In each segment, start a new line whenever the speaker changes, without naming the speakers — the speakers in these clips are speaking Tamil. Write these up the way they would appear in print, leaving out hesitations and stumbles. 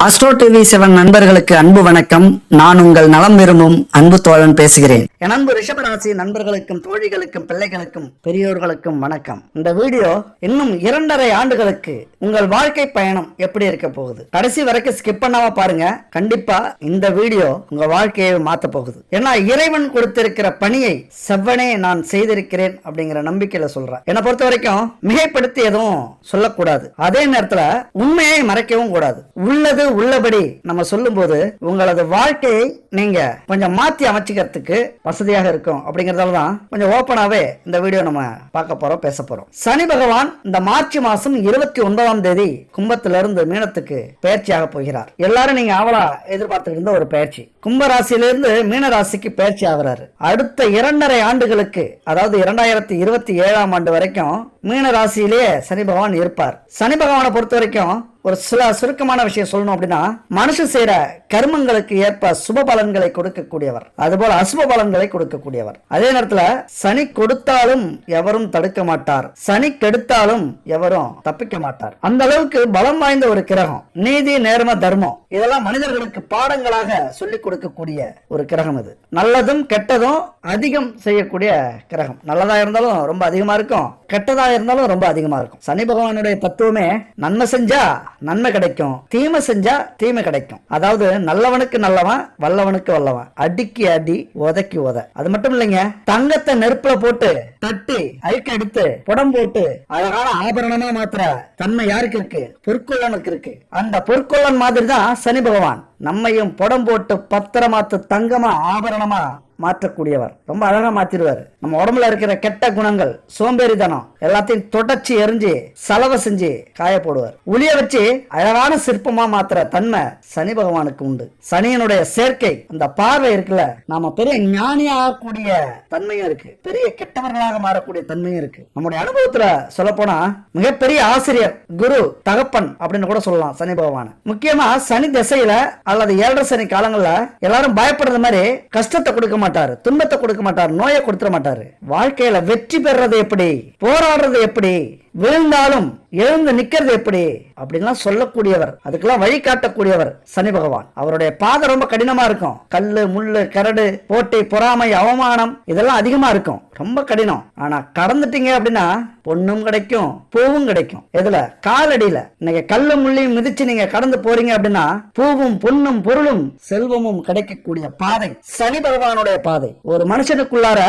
அஸ்ட்ரோ டிவி 7 நண்பர்களுக்கு அன்பு வணக்கம். நான் உங்கள் நலம் விரும்பும் அன்பு தோழன் பேசுகிறேன். என் அன்பு ரிஷபராசி நண்பர்களுக்கும் தோழிகளுக்கும் பிள்ளைகளுக்கும் பெரியோர்களுக்கும் வணக்கம். இந்த வீடியோ இன்னும் 2.5 ஆண்டுகளுக்கு உங்கள் வாழ்க்கை பயணம் எப்படி இருக்க போகுது, கடைசி வரைக்கும் ஸ்கிப் பண்ணாம பாருங்க. கண்டிப்பா இந்த வீடியோ உங்க வாழ்க்கையை மாத்த போகுது. ஏன்னா இறைவன் கொடுத்திருக்கிற பணியை செவ்வனே நான் செய்திருக்கிறேன் அப்படிங்கிற நம்பிக்கையில சொல்றேன். என்னை பொறுத்த வரைக்கும் மிகைப்படுத்தி எதுவும் சொல்லக்கூடாது, அதே நேரத்துல உண்மையை மறைக்கவும் கூடாது. உள்ளது உள்ளபடி நம்ம சொல்லும் போது உங்களது வாழ்க்கையை நீங்க கொஞ்சம் மாத்தி அமைச்சுக்கிறதுக்கு வசதியாக இருக்கும். அப்படிங்கறதாலதான் கொஞ்சம் ஓப்பனாவே இந்த வீடியோ நம்ம பார்க்க போறோம், பேச போறோம். சனி பகவான் இந்த மார்ச் மாசம் 29ஆம் தேதி கும்பத்திலிருந்து மீனத்துக்கு பயிற்சியாக போகிறார். எல்லாரும் நீங்க ஆவலா எதிர்பார்த்து இருந்த ஒரு பயிற்சி. கும்ப ராசியிலிருந்து மீன ராசிக்கு பயிற்சி ஆகிறாரு. அடுத்த 2.5 ஆண்டுகளுக்கு, அதாவது 2027ஆம் ஆண்டு வரைக்கும் மீன ராசியிலேயே சனி பகவான் இருப்பார். சனி பகவானை பொறுத்த வரைக்கும் ஒரு சில சுருக்கமான விஷயம் சொல்லணும் அப்படின்னா, மனுஷன் செய்யற கர்மங்களுக்கு ஏற்ப சுப பலன்களை கொடுக்கக்கூடியவர், அதுபோல அசுப பலன்களை கொடுக்கக்கூடியவர். அதே நேரத்துல சனி கொடுத்தாலும் எவரும் தடுக்க மாட்டார், சனி கெடுத்தாலும் எவரும் தப்பிக்க மாட்டார். அந்த அளவுக்கு பலம் வாய்ந்த ஒரு கிரகம். நீதி, நேர்ம, தர்மம் இதெல்லாம் மனிதர்களுக்கு பாடங்களாக சொல்லிக் கொடுக்கக்கூடிய ஒரு கிரகம் இது. நல்லதும் கெட்டதும் அதிகம் செய்யக்கூடிய கிரகம். நல்லதா இருந்தாலும் ரொம்ப அதிகமா இருக்கும், கெட்டதா இருந்தாலும் ரொம்ப அதிகமா இருக்கும். சனி பகவானுடைய தத்துவமே நன்மை செஞ்சா நன்மை கிடைக்கும், தீமை செஞ்சா தீமை கிடைக்கும். அதாவது நல்லவனுக்கு நல்லவன், வல்லவனுக்கு வல்லவன், அடிக்கு அடி, உதைக்கு உத. அது மட்டும் இல்லைங்க, தங்கத்தை நெருப்புல போட்டு தட்டி அழுக்க எடுத்து புடம் போட்டு அழகான ஆபரணமா மாத்திர தன்மை யாருக்கு இருக்கு? பொற்கொள்ளனுக்கு இருக்கு. அந்த பொற்கொள்ளன் மாதிரி தான் சனி பகவான் நம்மையும் புடம் போட்டு பத்திரமாத்து தங்கமா ஆபரணமா மாற்றக்கூடியவர். ரொம்ப அழகா மாத்திடுவார். நம்ம உடம்புல இருக்கிற கெட்ட குணங்கள், சோம்பேறித்தனம் எல்லாத்தையும் தொடச்சி எரிஞ்சு சலவை செஞ்சு காய போடுவார். உளிய வச்சு அழகான சிற்பமா மாத்திர தன்மை சனி பகவானுக்கு உண்டு. சனியனுடைய சேர்க்கை, அந்த பார்வை இருக்குல்ல, நாம பெரிய ஞானியாகக்கூடிய தன்மையும் இருக்கு, பெரிய கெட்டவர்களாக மாறக்கூடிய தன்மையும் இருக்கு. நம்முடைய அனுபவத்துல சொல்ல போனா மிகப்பெரிய ஆசிரியர், குரு, தகப்பன் அப்படின்னு கூட சொல்லலாம் சனி பகவான். முக்கியமா சனி திசையில அல்லது 7.5 சனி காலங்கள்ல எல்லாரும் பயப்படுறது மாதிரி கஷ்டத்தை கொடுக்க மாட்டாரு, துன்பத்தை கொடுக்க மாட்டாரு, நோயை கொடுத்துட மாட்டாரு. வாழ்க்கையில வெற்றி பெறது எப்படி, போராடுறது எப்படி, விழுந்தாலும் எழுந்து நிக்கிறது எப்படி அப்படின்லாம் சொல்லக்கூடியவர், அதுக்கெல்லாம் வழிகாட்டக்கூடியவர் சனி பகவான். அவருடைய பாதை ரொம்ப கடினமா இருக்கும். கல்லு, முள்ளு, கரடு, போட்டி, பொறாமை, அவமானம் இதெல்லாம் அதிகமா இருக்கும், ரொம்ப கடினம். ஆனா கடந்துட்டீங்க அப்படின்னா பொண்ணும் கிடைக்கும், பூவும் கிடைக்கும். எதுல? காலடியில. இன்னைக்கு கல்லு முள்ளையும் மிதிச்சு நீங்க கடந்து போறீங்க அப்படின்னா பூவும் பொண்ணும் பொருளும் செல்வமும் கிடைக்கக்கூடிய பாதை சனி பகவானுடைய பாதை. ஒரு மனுஷனுக்குள்ளார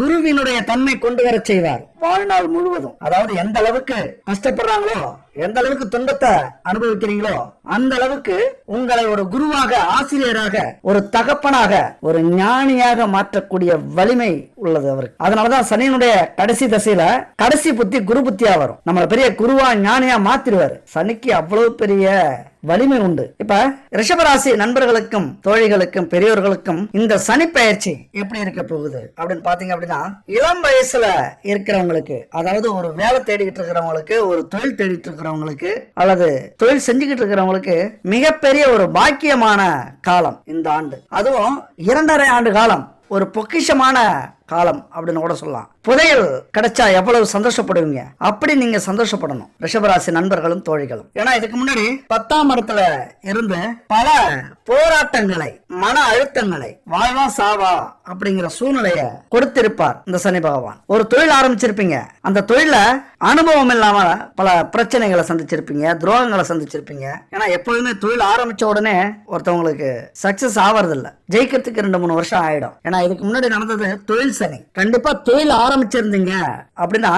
குருவினுடைய தன்மை கொண்டு வர செய்வார் வாழ்நாள் முழுவதும். அதாவது எந்த அளவுக்கு கஷ்டப்படுறாங்களோ, எந்த அளவுக்கு துன்பத்தை அனுபவிக்கிறீங்களோ அந்த அளவுக்கு உங்களை ஒரு குருவாக, ஆசிரியராக, ஒரு தகப்பனாக, ஒரு ஞானியாக மாற்றக்கூடிய வலிமை உள்ளது அவருக்கு. அதனாலதான் சனியினுடைய கடைசி தசையில கடைசி புத்தி குரு புத்தியா வரும். நம்மள பெரிய குருவா, ஞானியா மாத்திருவாரு. சனிக்கு அவ்வளவு பெரிய வலிமை உண்டு. இப்ப ரிஷபராசி நண்பர்களுக்கும் தோழிகளுக்கும் பெரியோர்களுக்கும் இந்த சனி பயிற்சி எப்படி இருக்க போகுது அப்படின்னு பாத்தீங்க அப்படின்னா, இளம் வயசுல இருக்கிறவங்களுக்கு, அதாவது ஒரு வேலை தேடிக்கிட்டு இருக்கிறவங்களுக்கு, ஒரு தொழில் தேடிட்டு இருக்கிறவங்களுக்கு, அல்லது தொழில் செஞ்சுக்கிட்டு இருக்கிறவங்களுக்கு மிகப்பெரிய ஒரு பாக்கியமான காலம் இந்த ஆண்டு. அதுவும் 2.5 ஆண்டு காலம் ஒரு பொக்கிஷமான காலம் அப்படின்னு கூட சொல்லலாம். புதையல் கிடைச்சா எவ்வளவு சந்தோஷப்படுவீங்க, அப்படி நீங்க சந்தோஷப்படணும் ரிஷபராசி நண்பர்களும் தோழிகளும். ஏன்னா இதுக்கு முன்னாடி 10ஆம் இடத்துல இருந்து பல போராட்டங்களை, மன அழுத்தங்களை, வாழ்வா சாவா அப்படிங்கிற சூழ்நிலைய கொடுத்திருப்பார் இந்த சனி பகவான். ஒரு தொழில் ஆரம்பிச்சிருப்பீங்க, அந்த தொழில அனுபவம் இல்லாம பல பிரச்சனைகளை சந்திச்சிருப்பீங்க, துரோகங்களை சந்திச்சிருப்பீங்க. ஏன்னா எப்பொழுதுமே தொழில் ஆரம்பிச்ச உடனே ஒருத்தவங்களுக்கு சக்சஸ் ஆவறது இல்ல, ஜெயிக்கிறதுக்கு 2-3 வருஷம் ஆயிடும். ஏன்னா இதுக்கு முன்னாடி நடந்தது தொழில் சனி. கண்டிப்பா தொழில் ஆரம்பிச்சிருந்தீங்க அப்படின்னா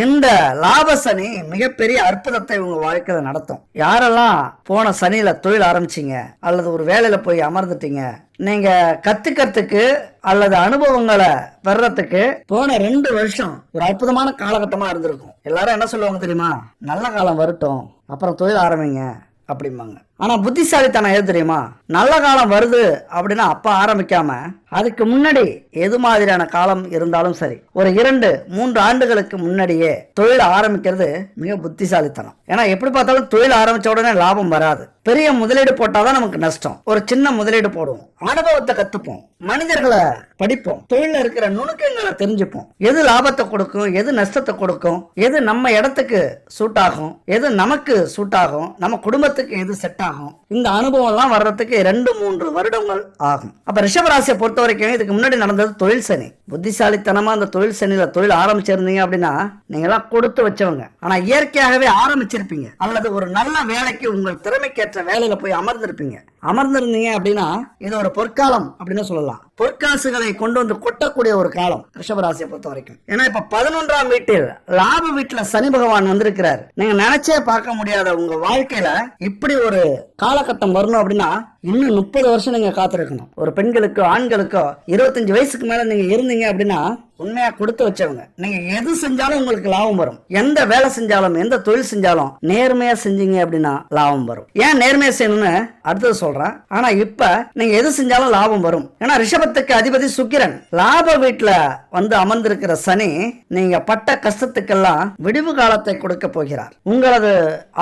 இந்த லாப சனி மிகப்பெரிய அற்புதத்தை உங்க வாழ்க்கையில நடத்தும். யாரெல்லாம் போன சனியில தொழில் ஆரம்பிச்சீங்க அல்லது ஒரு வேலையில போய் அமர்ந்துட்டீங்க, நீங்க கத்துக்கிறதுக்கு அல்லது அனுபவங்களை பெறறதுக்கு போன 2 வருஷம் ஒரு அற்புதமான காலகட்டமா இருந்திருக்கும். எல்லாரும் என்ன சொல்லுவாங்க தெரியுமா? நல்ல காலம் வரட்டும் அப்புறம் தொழில் ஆரம்பிங்க அப்படிம்பாங்க. ஆனா புத்திசாலித்தனம் எது தெரியுமா? நல்ல காலம் வருது அப்படின்னா அப்ப ஆரம்பிக்காம அதுக்கு முன்னாடி எது மாதிரியான காலம் இருந்தாலும் சரி, ஒரு 2-3 ஆண்டுகளுக்கு முன்னாடியே தொழில் ஆரம்பிக்கிறது மிக புத்திசாலித்தனம். ஏன்னா எப்படி பார்த்தாலும் தொழில் ஆரம்பிச்ச உடனே லாபம் வராது. பெரிய முதலீடு போட்டாதான் நமக்கு நஷ்டம். ஒரு சின்ன முதலீடு போடுவோம், அனுபவத்தை கத்துப்போம், மனிதர்களை படிப்போம், தொழில இருக்கிற நுணுக்கங்களை தெரிஞ்சுப்போம். எது லாபத்தை கொடுக்கும், எது நஷ்டத்தை கொடுக்கும், எது நம்ம இடத்துக்கு சூட் ஆகும், எது நமக்கு சூட் ஆகும், நம்ம குடும்பத்துக்கு எது செட் ஆகும். இந்த அனுபவம் எல்லாம் வர்றதுக்கு 2-3 வருடங்கள் ஆகும். அப்ப ரிஷபராசியை பொறுத்த வரைக்கும் இதுக்கு முன்னாடி நடந்தது தொழில் சனி. புத்திசாலித்தனமா அந்த தொழில் சனியில தொழில் ஆரம்பிச்சிருந்தீங்க அப்படின்னா நீங்க எல்லாம் கொடுத்து வச்சவங்க. ஆனா இயற்கையாகவே ஆரம்பிச்சிருப்பீங்க, அல்லது ஒரு நல்ல வேலைக்கு உங்கள் திறமைக்கேற்ற வேலையில போய் அமர்ந்திருந்தீங்க அப்படின்னா இது ஒரு பொற்காலம் அப்படின்னு சொல்லலாம். பொற்காசுகளை கொண்டு வந்து கொட்டக்கூடிய ஒரு காலம் ரிஷபராசியை பொறுத்த வரைக்கும். ஏன்னா இப்ப 11ஆம் வீட்டில் லாப வீட்டுல சனி பகவான் வந்திருக்கிறார். நீங்க நினைச்சே பார்க்க முடியாத உங்க வாழ்க்கையில இப்படி ஒரு காலகட்டம் வரணும் அப்படின்னா இன்னும் 30 வருஷம் நீங்க காத்திருக்கணும். ஒரு பெண்களுக்கோ ஆண்களுக்கோ 25 வயசுக்கு மேல நீங்க இருந்தீங்க அப்படின்னா உண்மையா கொடுத்து வச்சவங்க. நீங்க எது செஞ்சாலும் உங்களுக்கு லாபம் வரும். எந்த வேலை செஞ்சாலும் எந்த தொழில் செஞ்சாலும் நேர்மையா செஞ்சீங்க அப்படின்னா லாபம் வரும். ஏன் நேர்மையா செய்யணும்னு அடுத்தது சொல்றேன். ஆனா இப்ப நீங்க எது செஞ்சாலும் லாபம் வரும். ஏன்னா ரிஷபத்துக்கு அதிபதி சுக்கிரன். லாப வீட்டுல வந்து அமர்ந்திருக்கிற சனி நீங்க பட்ட கஷ்டத்துக்கெல்லாம் விடிவு காலத்தை கொடுக்க போகிறார். உங்களது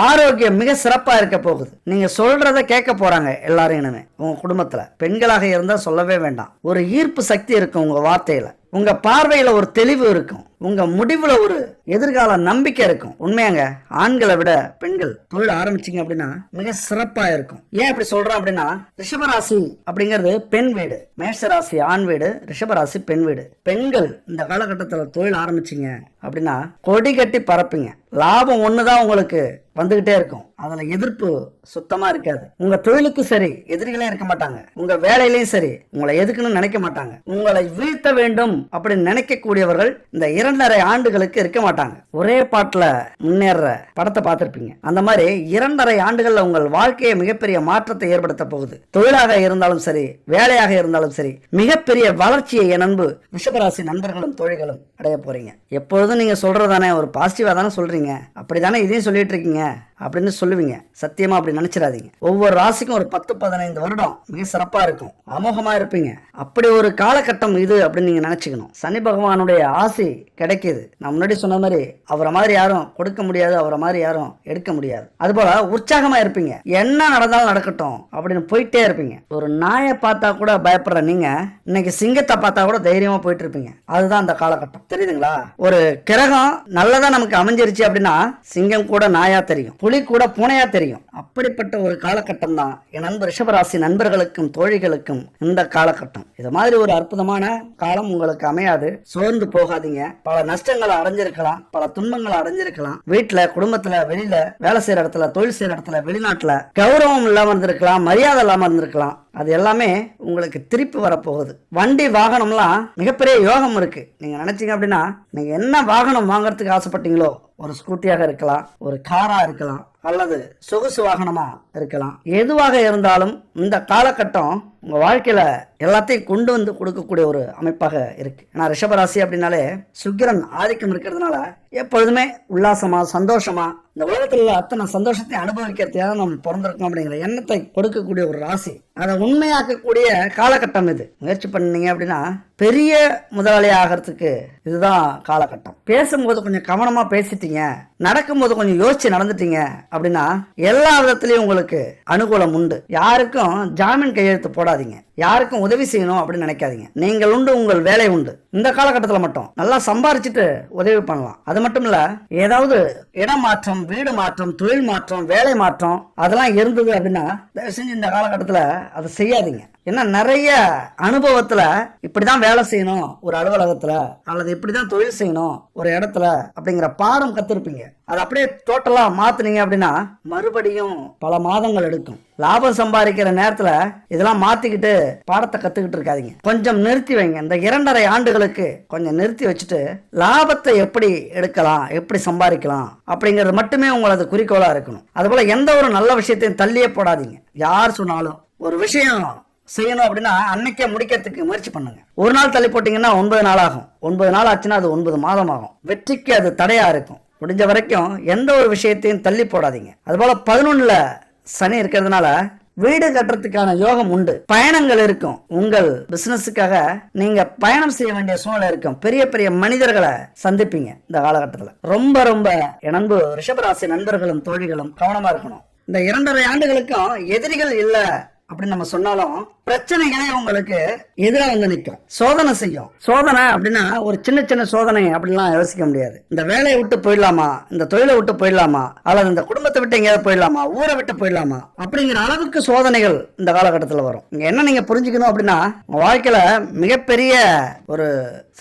ஆரோக்கியம் மிக சிறப்பா இருக்க போகுது. நீங்க சொல்றத கேட்க போறாங்க எல்லாரும். இனிமே உங்க குடும்பத்துல பெண்களாக இருந்தா சொல்லவே வேண்டாம். ஒரு ஈர்ப்பு சக்தி இருக்கும் உங்க வார்த்தையில, உங்க பார்வையில ஒரு தெளிவு இருக்கும், உங்க முடிவுல ஒரு எதிர்கால நம்பிக்கை இருக்கும். உண்மையாங்க, ஆண்களை விட பெண்கள் தொழில் ஆரம்பிச்சீங்க அப்படின்னா மிக சிறப்பா இருக்கும். ஏன் இப்படி சொல்றோம் அப்படின்னா ரிஷபராசி அப்படிங்கிறது பெண் வீடு, மேஷராசி ஆண் வீடு, ரிஷபராசி பெண் வீடு. பெண்கள் இந்த காலகட்டத்தில் தொழில் ஆரம்பிச்சீங்க அப்படின்னா கொடி கட்டி பறப்பீங்க. லாபம் ஒண்ணுதான் உங்களுக்கு வந்துகிட்டே இருக்கும். அதுல எதிர்ப்பு சுத்தமா இருக்காது. உங்க தொழிலுக்கு சரி எதிரிகளே இருக்க மாட்டாங்க. உங்க வேலையிலையும் சரி உங்களை எதுக்குன்னு நினைக்க மாட்டாங்க. உங்களை வீழ்த்த வேண்டும் அப்படின்னு நினைக்கக்கூடியவர்கள் இந்த 2.5 ஆண்டுகளுக்கு இருக்க மாட்டாங்க. ஒரே பாட்டுல முன்னேற படத்தை பார்த்திருப்பீங்க. அந்த மாதிரி 2.5 ஆண்டுகள்ல உங்கள் வாழ்க்கையை மிகப்பெரிய மாற்றத்தை ஏற்படுத்த போகுது. தொழிலாக இருந்தாலும் சரி வேலையாக இருந்தாலும் சரி மிகப்பெரிய வளர்ச்சியை என் அன்பு ரிஷபராசி நண்பர்களும் தோழிகளும் அடைய போறீங்க. எப்பொழுதும் நீங்க சொல்றதானே ஒரு பாசிட்டிவா தானே சொல்றீங்க, அப்படித்தானே இதையும் சொல்லிட்டு இருக்கீங்க அப்படின்னு சொல்லுவீங்க. சத்தியமா அப்படி நினைச்சிடாதீங்க. ஒவ்வொரு ராசிக்கும் ஒரு 10-15 வருடம் மிக சிறப்பா இருக்கும், அமோகமா இருப்பீங்க. அப்படி ஒரு காலகட்டம் இது அப்படின்னு நீங்க நினைச்சுக்கணும். சனி பகவானுடைய ஆசை கிடைக்குது. நான் முன்னாடி சொன்ன மாதிரி அவரை மாதிரி யாரும் கொடுக்க முடியாது, அவரை மாதிரி யாரும் எடுக்க முடியாது. அதுபோல உற்சாகமா இருப்பீங்க. என்ன நடந்தாலும் நடக்கட்டும் அப்படின்னு போயிட்டே இருப்பீங்க. ஒரு நாயை பார்த்தா கூட பயப்படுற நீங்க இன்னைக்கு சிங்கத்தை பார்த்தா கூட தைரியமா போயிட்டு இருப்பீங்க. அதுதான் அந்த காலகட்டம். தெரியுதுங்களா? ஒரு கிரகம் நல்லதா நமக்கு அமைஞ்சிருச்சு அப்படின்னா சிங்கம் கூட நாயா தெரியும், புலி கூட பூனையா தெரியும். அப்படிப்பட்ட ஒரு காலகட்டம் தான் என் நண்பர் ரிஷபராசி நண்பர்களுக்கும் தோழிகளுக்கும் இந்த காலகட்டம். இது மாதிரி ஒரு அற்புதமான காலம் உங்களுக்கு அமையாது. சோர்ந்து போகாதீங்க. பல நஷ்டங்களை அடைஞ்சிருக்கலாம், பல துன்பங்களை அடைஞ்சிருக்கலாம். வீட்டுல, குடும்பத்துல, வெளியில, வேலை செய்யற இடத்துல, தொழில் செய்யற இடத்துல, வெளிநாட்டுல கௌரவம் இல்லாம இருந்திருக்கலாம், மரியாதை இல்லாம இருந்திருக்கலாம். அது எல்லாமே உங்களுக்கு திருப்பி வரப்போகுது. வண்டி வாகனம்லாம் மிகப்பெரிய யோகம் இருக்கு. நீங்க நினைச்சீங்க அப்படின்னா நீங்க என்ன வாகனம் வாங்கறதுக்கு ஆசைப்பட்டீங்களோ, ஒரு ஸ்கூட்டியாக இருக்கலாம், ஒரு காரா இருக்கலாம், அல்லது சொகுசு வாகனமா இருக்கலாம். எதுவாக இருந்தாலும் இந்த காலகட்டம் உங்க வாழ்க்கையில எல்லாத்தையும் கொண்டு வந்து கொடுக்கக்கூடிய ஒரு அமைப்பாக இருக்கு. ஏன்னா ரிஷபராசி அப்படின்னாலே சுக்கிரன் ஆதிக்கம் இருக்கிறதுனால எப்பொழுதுமே உல்லாசமா சந்தோஷமா இந்த உலகத்துல அத்தனை சந்தோஷத்தை அனுபவிக்கிறதுக்காக நம்ம பிறந்திருக்கோம் அப்படிங்கிற எண்ணத்தை கொடுக்கக்கூடிய ஒரு ராசி. அதை உண்மையாக்கக்கூடிய காலகட்டம் இது. முயற்சி பண்ணீங்க அப்படின்னா பெரிய முதலாளி ஆகிறதுக்கு இதுதான் காலகட்டம். பேசும்போது கொஞ்சம் கவனமா பேசிட்டீங்க, நடக்கும்போது கொஞ்சம் யோசிச்சு நடந்துட்டீங்க அப்படின்னா எல்லா விதத்திலையும் உங்களுக்கு அனுகூலம் உண்டு. யாருக்கும் ஜாமீன் கையெழுத்து போடாதீங்க, யாருக்கும் உதவி செய்யணும் அப்படின்னு நினைக்காதீங்க. நீங்கள் உண்டு, உங்கள் வேலை உண்டு. இந்த காலகட்டத்தில் மட்டும் நல்லா சம்பாரிச்சுட்டு உதவி பண்ணலாம். அது மட்டும் இல்ல, ஏதாவது இடம் மாற்றம், வீடு மாற்றம், தொழில் மாற்றம், வேலை மாற்றம் அதெல்லாம் இருந்தது அப்படின்னா தயவு செஞ்சு இந்த காலகட்டத்தில் அதை செய்யாதீங்க. ஏன்னா நிறைய அனுபவத்துல இப்படிதான் வேலை செய்யணும் ஒரு அலுவலகத்துல, அல்லது இப்படிதான் தொழில் செய்யணும் ஒரு இடத்துல அப்படிங்கிற பாடம் கத்திருப்பீங்க. அது அப்படியே டோட்டலா மாத்துனீங்க அப்படின்னா மறுபடியும் பல மாதங்கள் எடுக்கும். லாபம் சம்பாதிக்கிற நேரத்துல இதெல்லாம் மாத்திக்கிட்டு பாடத்தை கத்துக்கிட்டு இருக்காதீங்க. கொஞ்சம் நிறுத்தி வைங்க. இந்த 2.5 ஆண்டுகளுக்கு கொஞ்சம் நிறுத்தி வச்சுட்டு லாபத்தை எப்படி எடுக்கலாம், எப்படி சம்பாதிக்கலாம் அப்படிங்கிறது மட்டுமே உங்களது குறிக்கோளா இருக்கணும். அதுபோல எந்த ஒரு நல்ல விஷயத்தையும் தள்ளியே போடாதீங்க. யார் சொன்னாலும் ஒரு விஷயம் செய்யணும் அப்படின்னா அன்னைக்கே முடிக்கிறதுக்கு முயற்சி பண்ணுங்க. ஒரு நாள் தள்ளி போட்டீங்கன்னா 9 நாள் ஆகும். 9 நாள் ஆச்சுன்னா அது 9 மாதம் ஆகும். வெற்றிக்கு அது தடையா இருக்கும். முடிஞ்ச வரைக்கும் எந்த ஒரு விஷயத்தையும் தள்ளி போடாதீங்க. அதுபோல 11ல சனி இருக்கிறதுனால வீடு கட்டுறதுக்கான யோகம் உண்டு. பயணங்கள் இருக்கும். உங்கள் பிசினஸுக்காக நீங்க பயணம் செய்ய வேண்டிய சூழ்நிலை இருக்கும். பெரிய பெரிய மனிதர்களை சந்திப்பீங்க இந்த காலகட்டத்தில். ரொம்ப ரொம்ப என் அன்பு ரிஷபராசி நண்பர்களும் தோழிகளும் கவனமா இருக்கணும். இந்த 2.5 ஆண்டுகளுக்கும் எதிரிகள் இல்ல அப்படின்னு நம்ம சொன்னாலும் பிரச்சனைகளே உங்களுக்கு எதிராக வந்து நிற்கும், சோதனை செய்யும். சோதனை அப்படின்னா ஒரு சின்ன சின்ன சோதனை அப்படின்லாம் யோசிக்க முடியாது. இந்த வேலையை விட்டு போயிடலாமா, இந்த தொழிலை விட்டு போயிடலாமா, அல்லது இந்த குடும்பத்தை விட்டு எங்கேயாவது போயிடலாமா, ஊரை விட்டு போயிடலாமா அப்படிங்கிற அளவுக்கு சோதனைகள் இந்த காலகட்டத்தில் வரும். இங்க என்ன நீங்க புரிஞ்சுக்கணும் அப்படின்னா, உங்க வாழ்க்கையில மிகப்பெரிய ஒரு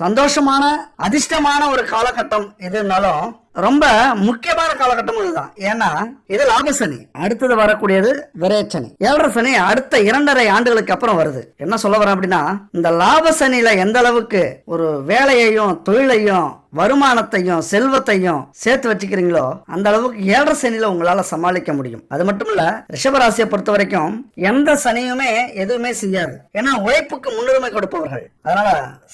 சந்தோஷமான அதிர்ஷ்டமான ஒரு காலகட்டம் எதுனாலும் ரொம்ப முக்கியமான காலகட்டம் இதுதான். ஏன்னா இது லாபசனி, அடுத்தது வரக்கூடியது விரயச்சனி. 7.5 சனி அடுத்த 2.5 ஆண்டுகளுக்கு அப்புறம் வருது. என்ன சொல்ல வரேன் அப்படின்னா, இந்த லாபசனியில எந்த அளவுக்கு ஒரு வேலையையும் தொழிலையும் வருமானத்தையும் செல்வத்தையும் சேர்த்து வச்சுக்கிறீங்களோ அந்த அளவுக்கு 7.5 சனியில உங்களால சமாளிக்க முடியும். அது மட்டும் இல்ல, ரிஷபராசியை பொறுத்த வரைக்கும் எந்த சனியுமே எதுவுமே செய்யாது. ஏன்னா உழைப்புக்கு முன்னுரிமை கொடுப்பவர்கள். அதனால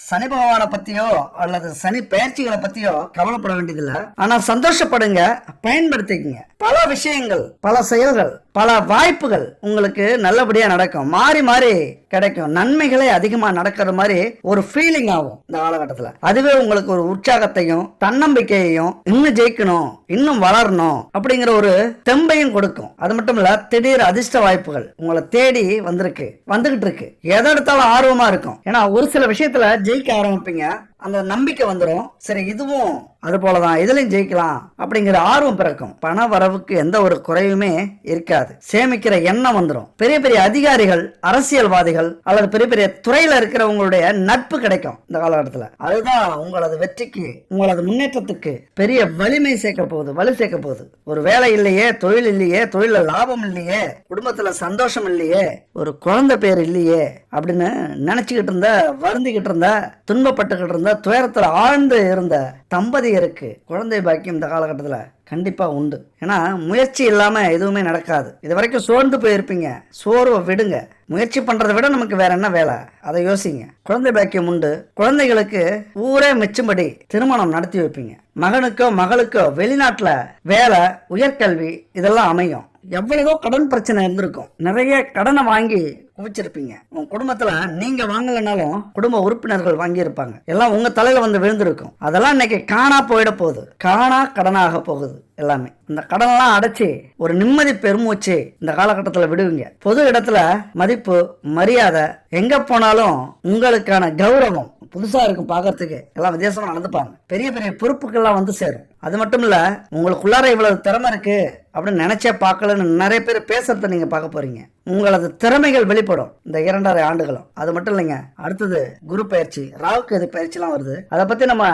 சனி பகவானை பத்தியோ அல்லது சனி பயிற்சிகளை பத்தியோ கவலைப்பட வேண்டியதில்லை. ஆனா சந்தோஷப்படுங்க, பயன்படுத்திக்கங்க. பல விஷயங்கள், பல செயல்கள், பல வாய்ப்புகள் உங்களுக்கு நல்லபடியா நடக்கும், மாறி மாறி கிடைக்கும். நன்மைகளே அதிகமா நடக்கிற மாதிரி ஒரு ஃபீலிங் ஆகும் இந்த காலகட்டத்தில். அதுவே உங்களுக்கு ஒரு உற்சாகத்தையும் தன்னம்பிக்கையையும், இன்னும் ஜெயிக்கணும், இன்னும் வளரணும் அப்படிங்கிற ஒரு தெம்பையும் கொடுக்கும். அது மட்டும் இல்ல, திடீர் அதிர்ஷ்ட வாய்ப்புகள் உங்களை தேடி வந்துகிட்டு இருக்கு. எதை எடுத்தாலும் ஆர்வமா இருக்கும். ஏன்னா ஒரு சில விஷயத்துல ஜெயிக்க ஆரம்பிப்பீங்க, அந்த நம்பிக்கை வந்துடும். சரி, இதுவும் அது போலதான், இதுலயும் ஜெயிக்கலாம் அப்படிங்கிற ஆர்வம் பிறக்கும். பண வரவுக்கு எந்த ஒரு குறையுமே இருக்காது. சேமிக்கிற எண்ணம் வந்துடும். பெரிய பெரிய அதிகாரிகள், அரசியல்வாதிகள் அல்லது பெரிய பெரிய துறையில இருக்கிறவங்களுடைய நட்பு கிடைக்கும் இந்த காலகட்டத்தில். அதுதான் உங்களது வெற்றிக்கு, உங்களது முன்னேற்றத்துக்கு பெரிய வலிமை சேர்க்க போகுது, வலு சேர்க்க போகுது. ஒரு வேலை இல்லையே, தொழில் இல்லையே, தொழில லாபம் இல்லையே, குடும்பத்துல சந்தோஷம் இல்லையே, ஒரு குழந்தை பேர் இல்லையே அப்படின்னு நினைச்சுக்கிட்டு இருந்த, வருந்திக்கிட்டு இருந்த, துன்பப்பட்டுக்கிட்டு இருந்த, துயரத்துல ஆழ்ந்து இருந்த தம்பதியருக்கு குழந்தை பாக்கியம் இந்த காலகட்டத்தில் கண்டிப்பா உண்டு. ஏன்னா முயற்சி இல்லாம எதுவுமே நடக்காது. இது வரைக்கும் சோர்ந்து போயிருப்பீங்க, சோர்வை விடுங்க. முயற்சி பண்றதை விட நமக்கு வேற என்ன வேலை, அதை யோசிங்க. குழந்தை பாக்கியம் உண்டு. குழந்தைகளுக்கு ஊரே மெச்சும்படி திருமணம் நடத்தி வைப்பீங்க. மகனுக்கோ மகளுக்கோ வெளிநாட்டுல வேலை, உயர்கல்வி இதெல்லாம் அமையும். எவ்வளவோ கடன் பிரச்சனை இருந்திருக்கும், நிறைய கடனை வாங்கி குவிச்சிருப்பீங்க. உங்க குடும்பத்துல நீங்க வாங்கலனாலும் குடும்ப உறுப்பினர்கள் வாங்கி இருப்பாங்க. எல்லாம் உங்க தலையில வந்து விழுந்திருக்கும். அதெல்லாம் இன்னைக்கு காணா போயிட போகுது, காணா கடனாக போகுது எல்லாமே. இந்த கடனெல்லாம் அடைச்சி ஒரு நிம்மதி பெருமூச்சு இந்த காலகட்டத்தில் விடுவீங்க. பொது இடத்துல மதிப்பு, மரியாதை, எங்க போனாலும் உங்களுக்கான கௌரவம் புதுசா இருக்கும். பாக்கிறதுக்கு எல்லாம் வித்தியாசமா நடந்துப்பாங்க. பெரிய பெரிய பொறுப்புகள்லாம் வந்து சேரும். அது மட்டும் இல்ல, உங்களுக்குள்ளார இவ்வளவு திறமை இருக்கு அப்படின்னு நினைச்சே பார்க்கலன்னு நிறைய பேர் பேசுறத நீங்க பார்க்க போறீங்க. உங்களது திறமைகள் வெளிப்படும் இந்த 2.5 ஆண்டுகளும். அது மட்டும் இல்லைங்க, அடுத்தது குரு பயிற்சி, ராகு கேது பயிற்சிலாம் வருது. அதை பத்தி நம்ம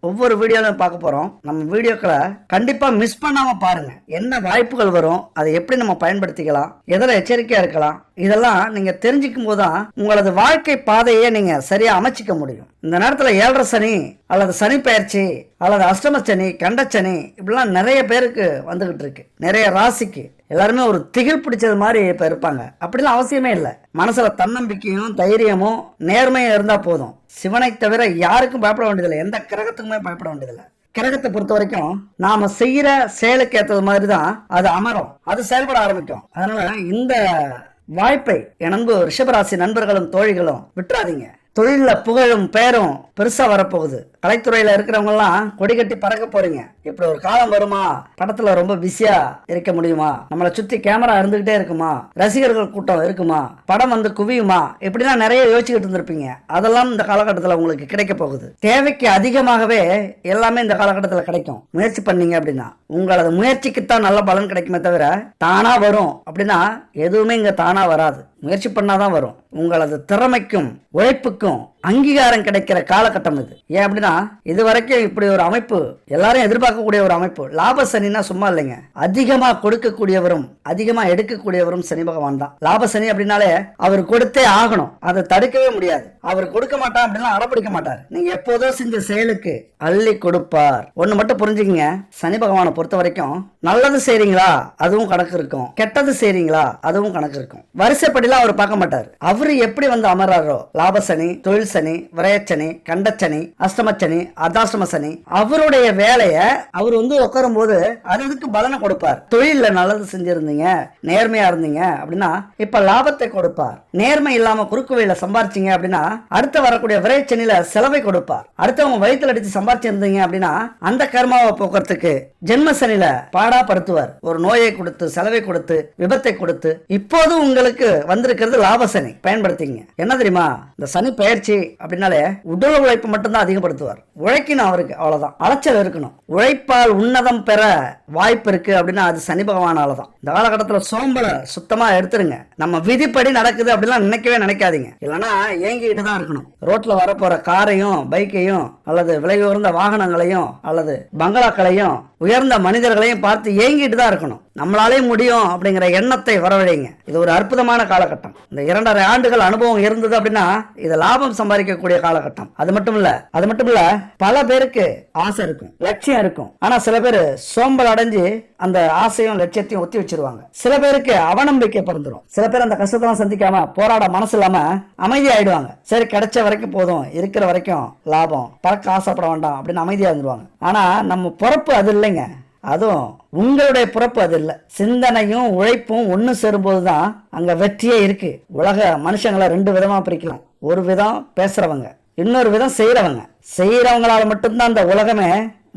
ஒவ்வொரு வீடியோலையும் பார்க்க போறோம். நம்ம வீடியோக்களை கண்டிப்பா மிஸ் பண்ணாம பாருங்க. என்ன வாய்ப்புகள் வரும், அதை எப்படி நம்ம பயன்படுத்திக்கலாம், எதில் எச்சரிக்கையா இருக்கலாம், இதெல்லாம் நீங்க தெரிஞ்சுக்கும் போதுதான் உங்களது வாழ்க்கை பாதையே நீங்க சரியா அமைச்சிக்க முடியும். இந்த நேரத்துல 7.5 சனி அல்லது சனி பயிற்சி அல்லது அஷ்டம சனி, கண்டச்சனி இப்படிலாம் நிறைய பேருக்கு வந்துகிட்டு இருக்கு. நிறைய ராசிக்கு எல்லாருமே ஒரு திகில் பிடிச்சது மாதிரி இப்ப இருப்பாங்க. அப்படிலாம் அவசியமே இல்லை. மனசுல தன்னம்பிக்கையும் தைரியமும் நேர்மையும் இருந்தா போதும். சிவனை தவிர யாருக்கும் பயப்பட வேண்டியதில்லை, எந்த கிரகத்துக்குமே பயப்பட வேண்டியதில்லை. கிரகத்தை பொறுத்த வரைக்கும் நாம செய்யற செயலுக்கு ஏற்றது மாதிரிதான் அது அமரும், அது செயல்பட ஆரம்பிக்கும். அதனால இந்த வாய்ப்பை என் அன்பு ரிஷபராசி நண்பர்களும் தோழிகளும் விட்டுறாதீங்க. தொழில புகழும் பேரும் பெருசா வரப்போகுது. கலைத்துறையில இருக்கிறவங்க எல்லாம் கொடி கட்டி பறக்க போறீங்க. இப்படி ஒரு காலம் வருமா, படத்துல ரொம்ப பிஸியா இருக்க முடியுமா, நம்மளை சுத்தி கேமரா இருந்துகிட்டே இருக்குமா, ரசிகர்கள் கூட்டம் இருக்குமா, படம் வந்து குவியுமா, இப்படிலாம் நிறைய யோசிச்சுக்கிட்டு இருந்திருப்பீங்க. அதெல்லாம் இந்த காலகட்டத்தில் உங்களுக்கு கிடைக்க போகுது. தேவைக்கு அதிகமாகவே எல்லாமே இந்த காலகட்டத்தில் கிடைக்கும். முயற்சி பண்ணீங்க அப்படின்னா உங்களது முயற்சிக்குத்தான் நல்ல பலன் கிடைக்குமே தவிர தானா வரும் அப்படின்னா எதுவுமே இங்க தானா வராது. முயற்சி பண்ணாதான் வரும். உங்களது திறமைக்கும் உழைப்புக்கும் அங்கீகாரம் கிடைக்கிற காலகட்டம் இது. ஏன் அப்படின்னா இது வரைக்கும் இப்படி ஒரு அமைப்பு எல்லாரும் எதிர்பார்க்கக்கூடிய ஒரு அமைப்பு. லாப சனின்னா சும்மா இல்லைங்க, அதிகமா கொடுக்கக்கூடியவரும் அதிகமா எடுக்கக்கூடியவரும் சனி பகவான் தான். லாப சனி அப்படின்னாலே அவர் கொடுத்தே ஆகணும், அதை தடுக்கவே முடியாது. அவர் கொடுக்க மாட்டார் அப்படின்னா அடப்பிடிக்க மாட்டார். நீங்க எப்போதோ செஞ்ச செயலுக்கு அள்ளி கொடுப்பார். ஒண்ணு மட்டும் புரிஞ்சுக்கங்க, சனி பகவானை பொறுத்த வரைக்கும் நல்லது செய்றீங்களா அதுவும் கணக்கு இருக்கும், கெட்டது செய்றீங்களா அதுவும் கணக்கு இருக்கும். வரிசைப்படிலாம் அவர் பார்க்க மாட்டார். அவரு எப்படி வந்து அமர்றாரோ, லாப சனி, தொழில் சனி, விரயச்சனி, கண்டச்சனி, அஷ்டமச்சனி, அர்த்தாஷ்டம சனி, அவருடைய வேலைய அவர் வந்து உட்காரும் போது அதுக்கு பலனை கொடுப்பார். தொழில நல்லது செஞ்சிருந்தீங்க, நேர்மையா இருந்தீங்க அப்படின்னா இப்ப லாபத்தை கொடுப்பார். நேர்மை இல்லாம குறுக்கு வழியில சம்பாரிச்சீங்க அப்படின்னா அடுத்த வரக்கூடிய விரயச்சனில செலவை கொடுப்பார். அடுத்தவங்க வயிற்றுல அடிச்சு சம்பாரிச்சிருந்தீங்க அப்படின்னா அந்த கர்மாவை போக்குறதுக்கு ஜென்ம சனில பாடா படுத்துவார். ஒரு நோயை கொடுத்து, செலவை கொடுத்து, விபத்தை கொடுத்து இப்போது உங்களுக்கு வந்து வந்திருக்கிறது லாப சனி, பயன்படுத்திங்க. என்ன தெரியுமா, இந்த சனி பயிற்சி அப்படின்னாலே உடல் உழைப்பு மட்டும்தான் அதிகப்படுத்துவார். உழைக்கணும் அவருக்கு, அவ்வளவுதான். அலைச்சல் இருக்கணும். உழைப்பால் உன்னதம் பெற வாய்ப்பு இருக்கு அப்படின்னா அது சனி பகவானால தான். இந்த காலகட்டத்தில் சோம்பலை சுத்தமா எடுத்துருங்க. நம்ம விதிப்படி நடக்குது அப்படிலாம் நினைக்கவே நினைக்காதீங்க. இல்லைன்னா ஏங்கிட்டு தான் இருக்கணும். ரோட்ல வரப்போற காரையும் பைக்கையும் அல்லது விலை உயர்ந்த வாகனங்களையும் அல்லது பங்களாக்களையும் உயர்ந்த மனிதர்களையும் பார்த்து ஏங்கிட்டு தான் இருக்கணும். நம்மளாலே முடியும் அப்படிங்கிற எண்ணத்தை வரவழைங்க. இது ஒரு அற்புதமான காலகட்டம். இந்த 2.5 ஆண்டுகள் அனுபவம் இருந்தது அப்படின்னா இது லாபம் சம்பாதிக்கக்கூடிய காலகட்டம். அது மட்டும் இல்ல பல பேருக்கு ஆசை இருக்கும், லட்சியம் இருக்கும். ஆனா சில பேர் சோம்பல் அடைஞ்சு அந்த ஆசையும் லட்சியத்தையும் ஒத்தி வச்சிருவாங்க. சில பேருக்கு அவநம்பிக்கை பிறந்துடும். சில பேர் அந்த கஷ்டத்தெல்லாம் சந்திக்காம போராட மனசு இல்லாம அமைதி ஆயிடுவாங்க. சரி, கிடைச்ச வரைக்கும் போதும், இருக்கிற வரைக்கும் லாபம், பறக்க ஆசைப்பட வேண்டாம் அப்படின்னு அமைதியா இருந்துருவாங்க. ஆனா நம்ம பொறுப்பு அது இல்லைங்க. அதுவும் உங்களுடைய பிறப்பு அது இல்லை. சிந்தனையும் உழைப்பும் ஒன்று சேரும்போதுதான் அங்க வெற்றியே இருக்கு. உலக மனுஷங்களை 2 விதமா பிரிக்கலாம். ஒரு விதம் பேசுறவங்க, இன்னொரு விதம் செய்யறவங்க. செய்யறவங்களால மட்டும்தான் அந்த உலகமே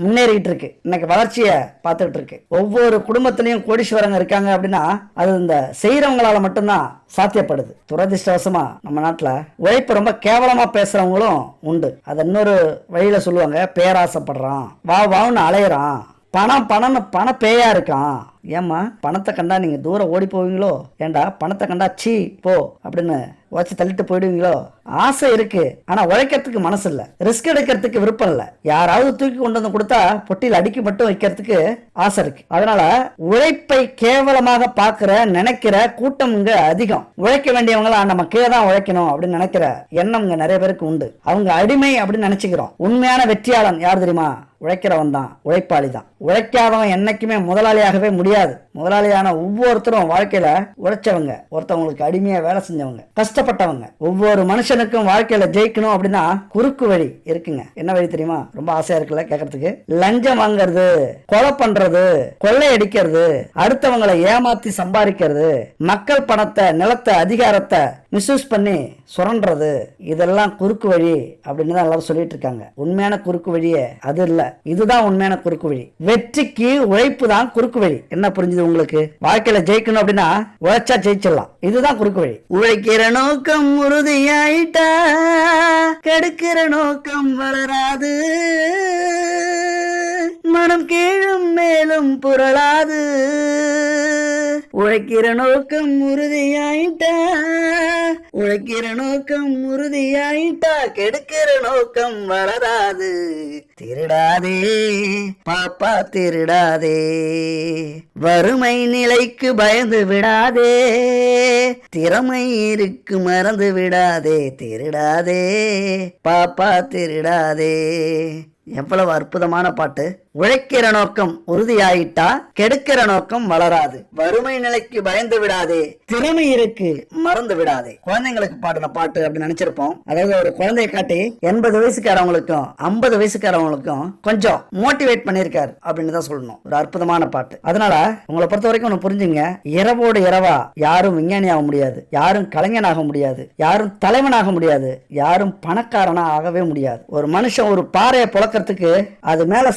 முன்னேறிட்டு இருக்கு, இன்னைக்கு வளர்ச்சியை பார்த்துட்டு இருக்கு. ஒவ்வொரு குடும்பத்திலையும் கோடீஸ்வரங்க இருக்காங்க அப்படின்னா அது இந்த செய்யறவங்களால மட்டும்தான் சாத்தியப்படுது. துரதிருஷ்டவசமா நம்ம நாட்டுல உழைப்பு ரொம்ப கேவலமா பேசுறவங்களும் உண்டு. அது இன்னொரு வழியில சொல்லுவாங்க, பேராசைப்படுறான், வான்னு அலையறான், பண பேயா இருக்கான். ஏம்மா, பணத்தை கண்டா நீங்க தூரம் ஓடி போவீங்களோ? ஏண்டா பணத்தை கண்டா சீ போ அப்படின்னு வச்சு தள்ளிட்டு போயிடுவீங்களோ? ஆசை இருக்கு, ஆனா உழைக்கிறதுக்கு மனசு இல்ல, ரிஸ்க் எடுக்கிறதுக்கு விருப்பம் இல்ல. யாராவது தூக்கி கொண்டு வந்து கொடுத்தா பொட்டியில் அடுக்கி மட்டும் வைக்கிறதுக்கு ஆசை இருக்கு. அதனால உழைப்பை கேவலமாக பார்க்கிற நினைக்கிற கூட்டம் இங்க அதிகம். உழைக்க வேண்டியவங்களா நம்ம கீழே தான் உழைக்கணும் அப்படின்னு நினைக்கிற எண்ணம் இங்க நிறைய பேருக்கு உண்டு. அவங்க அடிமை அப்படின்னு நினைச்சுக்கிறோம். உண்மையான வெற்றியாளன் யார் தெரியுமா? உழைக்கிறவன் தான், உழைப்பாளி தான். உழைக்காதவன் என்னைக்குமே முதலாளியாகவே முடியாது. முதலாளியான ஒவ்வொருத்தரும் வாழ்க்கையில உழைச்சவங்க, ஒருத்தவங்களுக்கு அடிமையா வேலை செஞ்சவங்க, கஷ்டப்பட்டவங்க. ஒவ்வொரு மனுஷனுக்கும் வாழ்க்கையில ஜெயிக்கணும் அப்படின்னா குறுக்கு வழி இருக்குங்க. என்ன வழி தெரியுமா? ரொம்ப ஆசையா இருக்குல்ல கேட்கறதுக்கு. லஞ்சம் வாங்கறது, கொலை பண்றது, கொள்ளையடிக்கிறது, அடுத்தவங்களை ஏமாத்தி சம்பாதிக்கிறது, மக்கள் பணத்தை, நிலத்தை, அதிகாரத்தை மிஸ்யூஸ் பண்ணி சுரண்டுறது, இதெல்லாம் குறுக்கு வழி அப்படின்னு தான் எல்லாரும் சொல்லிட்டு இருக்காங்க. உண்மையான குறுக்கு வழியே அது இல்ல. இதுதான் உண்மையான குறுக்கு வழி. வெற்றிக்கு உழைப்பு தான் குறுக்கு வழி. என்ன புரிஞ்சுது உங்களுக்கு? வாழ்க்கையில ஜெயிக்கணும் அப்படின்னா உழைச்சா ஜெயிச்சிடலாம். இதுதான் குறுக்கு வழி. உழைக்கிற நோக்கம் உறுதியாயிட்டா கெடுக்கிற நோக்கம் வளராது, மனம் கீழும் மேலும் புரளாது. உழைக்கிற நோக்கம் உறுதியாயிட்டா, உழைக்கிற நோக்கம் உறுதியாயிட்டா கெடுக்கிற நோக்கம் வளராது. திருடாதே பாப்பா திருடாதே, வறுமை நிலைக்கு பயந்து விடாதே, திறமை இருக்கு மறந்து விடாதே. திருடாதே பாப்பா திருடாதே. எவ்வளவு அற்புதமான பாட்டு. உழைக்கிற நோக்கம் உறுதியாயிட்டா கெடுக்கிற நோக்கம் வளராது, வறுமை நிலைக்கு பயந்து விடாதே, திறமை இருக்கு மறந்து விடாதே. குழந்தைங்களுக்கு பாடின பாட்டு அப்படின்னு நினைச்சிருப்போம். அதாவது ஒரு குழந்தைய காட்டி 80 வயசுக்காரவங்களுக்கும் 50 வயசுக்காரவங்களுக்கும் கொஞ்சம் மோட்டிவேட் பண்ணிருக்காரு அப்படின்னு தான் சொல்லணும். ஒரு அற்புதமான பாட்டு. அதனால உங்களை பொறுத்த வரைக்கும் ஒண்ணு புரிஞ்சுங்க, இரவோடு இரவா யாரும் விஞ்ஞானி ஆக முடியாது, யாரும் கலைஞனாக முடியாது, யாரும் தலைவனாக முடியாது, யாரும் பணக்காரனா ஆகவே முடியாது. ஒரு மனுஷன் ஒரு பாறையை புழக்கிறதுக்கு அது மேல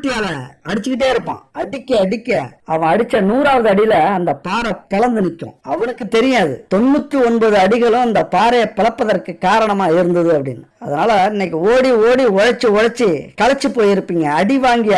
அடிச்சுக்கிட்டே இருப்பான். அடிக்க அவன் அடிச்ச 100வது அடியில அந்த பாறை பிளந்து நிற்கும். அவனுக்கு தெரியாது 99 அடிகளும் அந்த பாறையை பிளப்பதற்கு காரணமா இருந்தது அப்படின்னு. அதனால இன்னைக்கு ஓடி ஓடி உழைச்சு களைச்சு போயிருப்பீங்க. அடி வாங்கி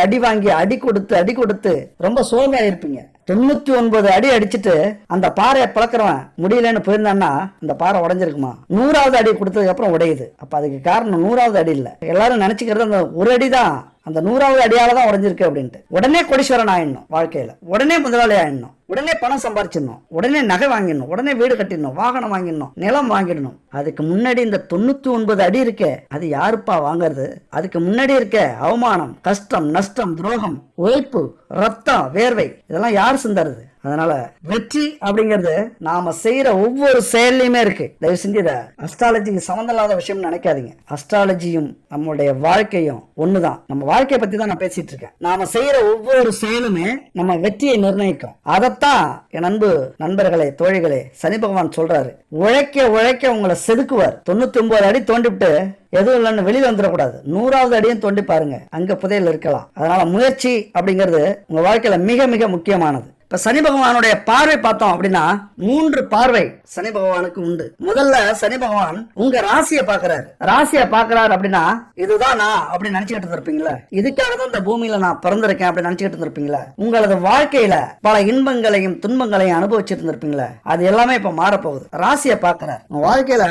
அடி கொடுத்து ரொம்ப சோர்வா இருப்பீங்க. 99 அடி அடிச்சுட்டு அந்த பாறையை பிளக்கிறவன் முடியலன்னு போயிருந்தான்னா அந்த பாறை உடைஞ்சிருக்குமா? 100வது அடி கொடுத்ததுக்கு அப்புறம் உடையுது. அப்ப அதுக்கு காரணம் 100வது அடி இல்ல. எல்லாரும் நினைச்சுக்கிறது அந்த ஒரு அடிதான், அந்த 100வது அடியாலதான் உடைஞ்சிருக்கு அப்படின்ட்டு. உடனே கோடீஸ்வரன் ஆயிடணும், வாழ்க்கையில உடனே முதலாளி ஆயிடணும், உடனே பணம் சம்பாரிச்சிடணும், உடனே நகை வாங்கிடணும், உடனே வீடு கட்டிடணும், வாகனம் வாங்கிடணும், நிலம் வாங்கிடணும். அதுக்கு முன்னாடி இந்த 99 அடி இருக்கே, அது யாருப்பா வாங்கறது? அதுக்கு முன்னாடி இருக்க அவமானம், கஷ்டம், நஷ்டம், துரோகம், உழைப்பு, ரத்தம், வேர்வை, இதெல்லாம் யார் சிந்தறது? அதனால வெற்றி அப்படிங்கிறது நாம செய்யற ஒவ்வொரு செயல்லையுமே இருக்கு. தயவு செஞ்சு இதை அஸ்ட்ராலஜிக்கு சம்மந்தம் இல்லாத விஷயம் நினைக்காதீங்க. அஸ்ட்ராலஜியும் நம்மளுடைய வாழ்க்கையும் ஒண்ணுதான். நம்ம வாழ்க்கையை பத்தி தான் நான் பேசிட்டு இருக்கேன். நாம செய்யற ஒவ்வொரு செயலுமே நம்ம வெற்றியை நிர்ணயிக்கும். அதைத்தான் என் அன்பு நண்பர்களே, தோழிகளே, சனி பகவான் சொல்றாரு. உழைக்க உங்களை செதுக்குவார். 99 அடி தோண்டிவிட்டு எதுவும் இல்லைன்னு வெளியில வந்துடக்கூடாது. 100வது அடியும் தோண்டி பாருங்க, அங்க புதையல் இருக்கலாம். அதனால முயற்சி அப்படிங்கிறது உங்க வாழ்க்கையில மிக மிக முக்கியமானது. இப்ப சனி பகவானுடைய பார்வை பார்த்தோம் அப்படின்னா 3 பார்வை சனி பகவானுக்கு உண்டு. முதல்ல சனி பகவான் உங்க ராசியை பாக்குறாரு. ராசியை பாக்குறாரு அப்படின்னா இதுதான் நான் அப்படின்னு நினைச்சுக்கிட்டு இருப்பீங்களா, இதுக்காக தான் இந்த பூமியில நான் பிறந்திருக்கேன் அப்படின்னு நினைச்சுக்கிட்டு இருப்பீங்களா, உங்களது வாழ்க்கையில பல இன்பங்களையும் துன்பங்களையும் அனுபவிச்சுட்டு இருந்திருப்பீங்களா, அது எல்லாமே இப்ப மாறப்போகுது. ராசியை பாக்குறாரு. வாழ்க்கையில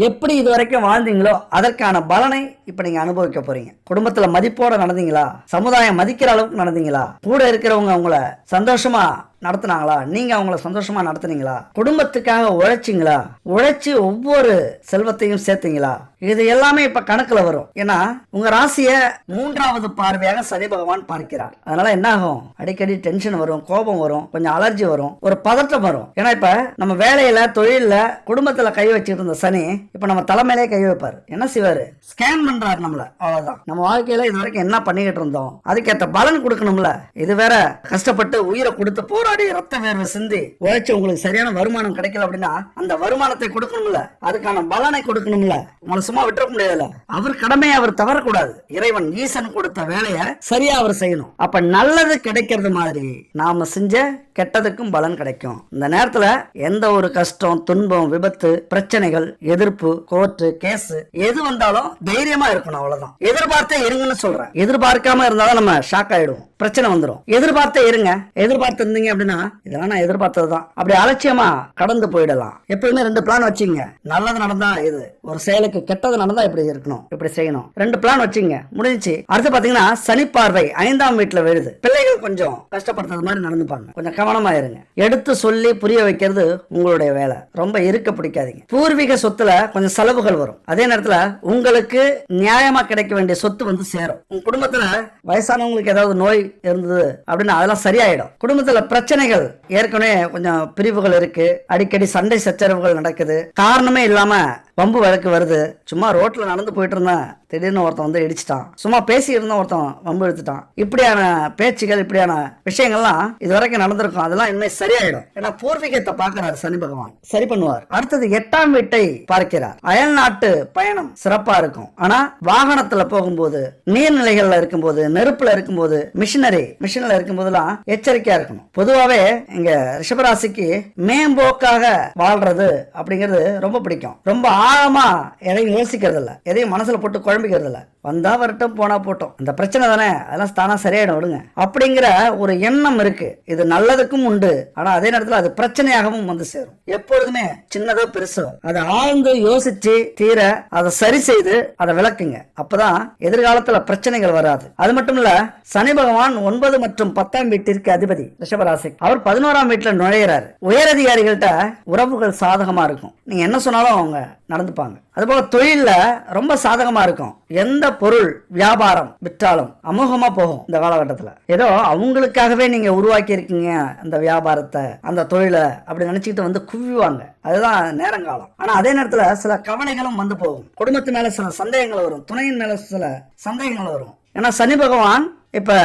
எப்படி இது வரைக்கும் வாழ்ந்தீங்களோ அதற்கான பலனை இப்ப நீங்க அனுபவிக்க போறீங்க. குடும்பத்துல மதிப்போட நடந்தீங்களா, சமுதாயம் மதிக்கிற அளவுக்கு நடந்தீங்களா, கூட இருக்கிறவங்க உங்களை சந்தோஷமா நடத்தினாங்களா, நீங்க அவங்கள சந்தோஷமா நடத்துனீங்களா, குடும்பத்துக்காக உழைச்சிங்களா, உழைச்சி ஒவ்வொரு செல்வத்தையும் சேர்த்தீங்களா, இது எல்லாமே இப்ப கணக்குல வரும். ஏன்னா உங்க ராசிய 3வது பார்வையாக சனி பகவான் பார்க்கிறார். அதனால என்ன ஆகும், அடிக்கடி டென்ஷன் வரும், கோபம் வரும், கொஞ்சம் அலர்ஜி வரும், ஒரு பதட்டம் வரும். ஏன்னா இப்ப நம்ம வேலையில தொழில குடும்பத்துல கை வச்சுட்டு இருந்த சனி இப்ப நம்ம தலைமையிலே கை வைப்பாரு. என்ன செய்வாரு, ஸ்கேன் பண்றாரு நம்மள. அவ்வளவுதான். நம்ம வாழ்க்கையில இது வரைக்கும் என்ன பண்ணிக்கிட்டு இருந்தோம் அதுக்கேற்ற பலன் கொடுக்கணும்ல. இது வேற கஷ்டப்பட்டு உயிரை கொடுத்து போராடி ரத்த வேர்வை சிந்தி உழைச்சு உங்களுக்கு சரியான வருமானம் கிடைக்கல அப்படின்னா அந்த வருமானத்தை கொடுக்கணும்ல, அதுக்கான பலனை கொடுக்கணும்ல. உங்களை சும்மா விட்டுற முடியாதுல. அவர் கடமையை அவர் தவறக்கூடாது. இறைவன் ஈசன் கொடுத்த வேலையை சரியா அவர் செய்யணும். அப்ப நல்லது கிடைக்கிறது மாதிரி நாம செஞ்ச கெட்டதுக்கும் பலன் கிடைக்கும். இந்த நேரத்துல எந்த ஒரு கஷ்டம், துன்பம், விபத்து, பிரச்சனைகள், எதிர்ப்பு, கோர்ட்டு, கேஸ் எது வந்தாலும் தைரியமா இருக்கணும். அவ்வளவுதான். எதிர்பார்த்தே இருங்கன்னு சொல்றேன். எதிர்பார்க்காம இருந்தாலும் நம்ம ஷாக் ஆயிடுவோம், பிரச்சனை வந்துடும். எதிர்பார்த்தே இருங்க. எதிர்பார்த்து இருந்தீங்க அப்படின்னா இதெல்லாம் நான் எதிர்பார்த்ததுதான் அப்படி அலட்சியமா கடந்து போயிடலாம். எப்பவுமே 2 பிளான் வச்சுங்க. நல்லது நடந்தா இது, ஒரு செயலுக்கு கெட்டது நடந்தா இப்படி இருக்கணும், இப்படி செய்யணும். 2 பிளான் வச்சுங்க, முடிஞ்சு. அடுத்து பாத்தீங்கன்னா சனி பார்வை 5ஆம் வீட்டுல விழுது. பிள்ளைகள் கொஞ்சம் கஷ்டப்படுறது மாதிரி நடந்துப்பாங்க, கொஞ்சம் கவனமா இருங்க. எடுத்து சொல்லி புரிய வைக்கிறது உங்களுடைய வேலை. ரொம்ப இருக்க பிடிக்காதீங்க. பூர்வீக சொத்துல கொஞ்சம் செலவுகள் வரும். அதே நேரத்துல உங்களுக்கு நியாயமா கிடைக்க வேண்டிய சொத்து வந்து சேரும். உங்க குடும்பத்துல வயசானவங்களுக்கு ஏதாவது நோய் இருந்தது அப்படின்னா அதெல்லாம் சரியாயிடும். குடும்பத்துல பிரச்சனைகள், ஏற்கனவே கொஞ்சம் பிரிவுகள் இருக்கு, அடிக்கடி சண்டை சச்சரவுகள் நடக்குது, காரணமே இல்லாம வம்பு வழக்கு வருது. சும்மா ரோட்ல நடந்து போயிட்டு இருந்தேன், திடீர்னு ஒருத்தன் வந்து இடிச்சிட்டான், சும்மா பேசி இருந்த ஒருத்தன் வம்பு எடுத்துட்டான். இப்படியான பேச்சுகள், இப்படியான விஷயங்கள்லாம் இது வரைக்கும் நடந்திருக்கும். அதெல்லாம் இனிமே சரியாயிடும். ஏன்னா பூர்வீகத்தை பார்க்கிறார் சனி பகவான், சரி பண்ணுவார். அடுத்தது 8ஆம் வீட்டை பார்க்கிறார். அயல் நாட்டு பயணம் சிறப்பா இருக்கும். ஆனா வாகனத்துல போகும்போது, நீர்நிலைகள்ல இருக்கும்போது, நெருப்புல இருக்கும்போது, மிஷின்ல இருக்கும்போதெல்லாம் எச்சரிக்கையா இருக்கணும். பொதுவாவே இங்க ரிஷபராசிக்கு மேம்போக்காக வாழ்றது அப்படிங்கிறது ரொம்ப பிடிக்கும். ரொம்ப ஆழமா எதையும் யோசிக்கிறது இல்ல, எதையும் மனசுல போட்டு குழம்பிக்கிறது இல்ல. வந்தா வரட்டும், போனா போட்டோம், அந்த பிரச்சனை தானே, அதெல்லாம் தானா சரியாயிடும் விடுங்க அப்படிங்கிற ஒரு எண்ணம் இருக்கு. இது நல்லதுக்கும் உண்டு, ஆனா அதே நேரத்தில் அது பிரச்சனையாகவும் வந்து சேரும். எப்பொழுதுமே சின்னதோ பெருசோ அதை ஆழ்ந்து யோசிச்சு தீர அதை சரி செய்து அதை விளக்குங்க. அப்பதான் எதிர்காலத்துல பிரச்சனைகள் வராது. அது மட்டும் இல்ல, சனி பகவான் 9 மற்றும் 10ஆம் வீட்டிற்கு அதிபதி ரிஷபராசி. அவர் 11ஆம் வீட்டுல நுழையிறாரு. உயரதிகாரிகள்கிட்ட உறவுகள் சாதகமா இருக்கும். நீங்க என்ன சொன்னாலும் அவங்க நடந்துப்பாங்க. அதுபோல தொழில ரொம்ப சாதகமா இருக்கும். எந்த பொருள் வியாபாரம் விற்றாலும் அமோகமா போகும். இந்த காலகட்டத்தில் ஏதோ அவங்களுக்காகவே நீங்க உருவாக்கி இருக்கீங்க அந்த வியாபாரத்தை, அந்த தொழிலை அப்படி நினைச்சுக்கிட்டு வந்து குவிவாங்க. அதுதான் நேரங்காலம். ஆனா அதே நேரத்துல சில கவலைகளும் வந்து போகும். குடும்பத்து மேல சில சந்தேகங்கள் வரும், துணையின் மேல சில சந்தேகங்கள் வரும். ஏன்னா சனி பகவான் இப்ப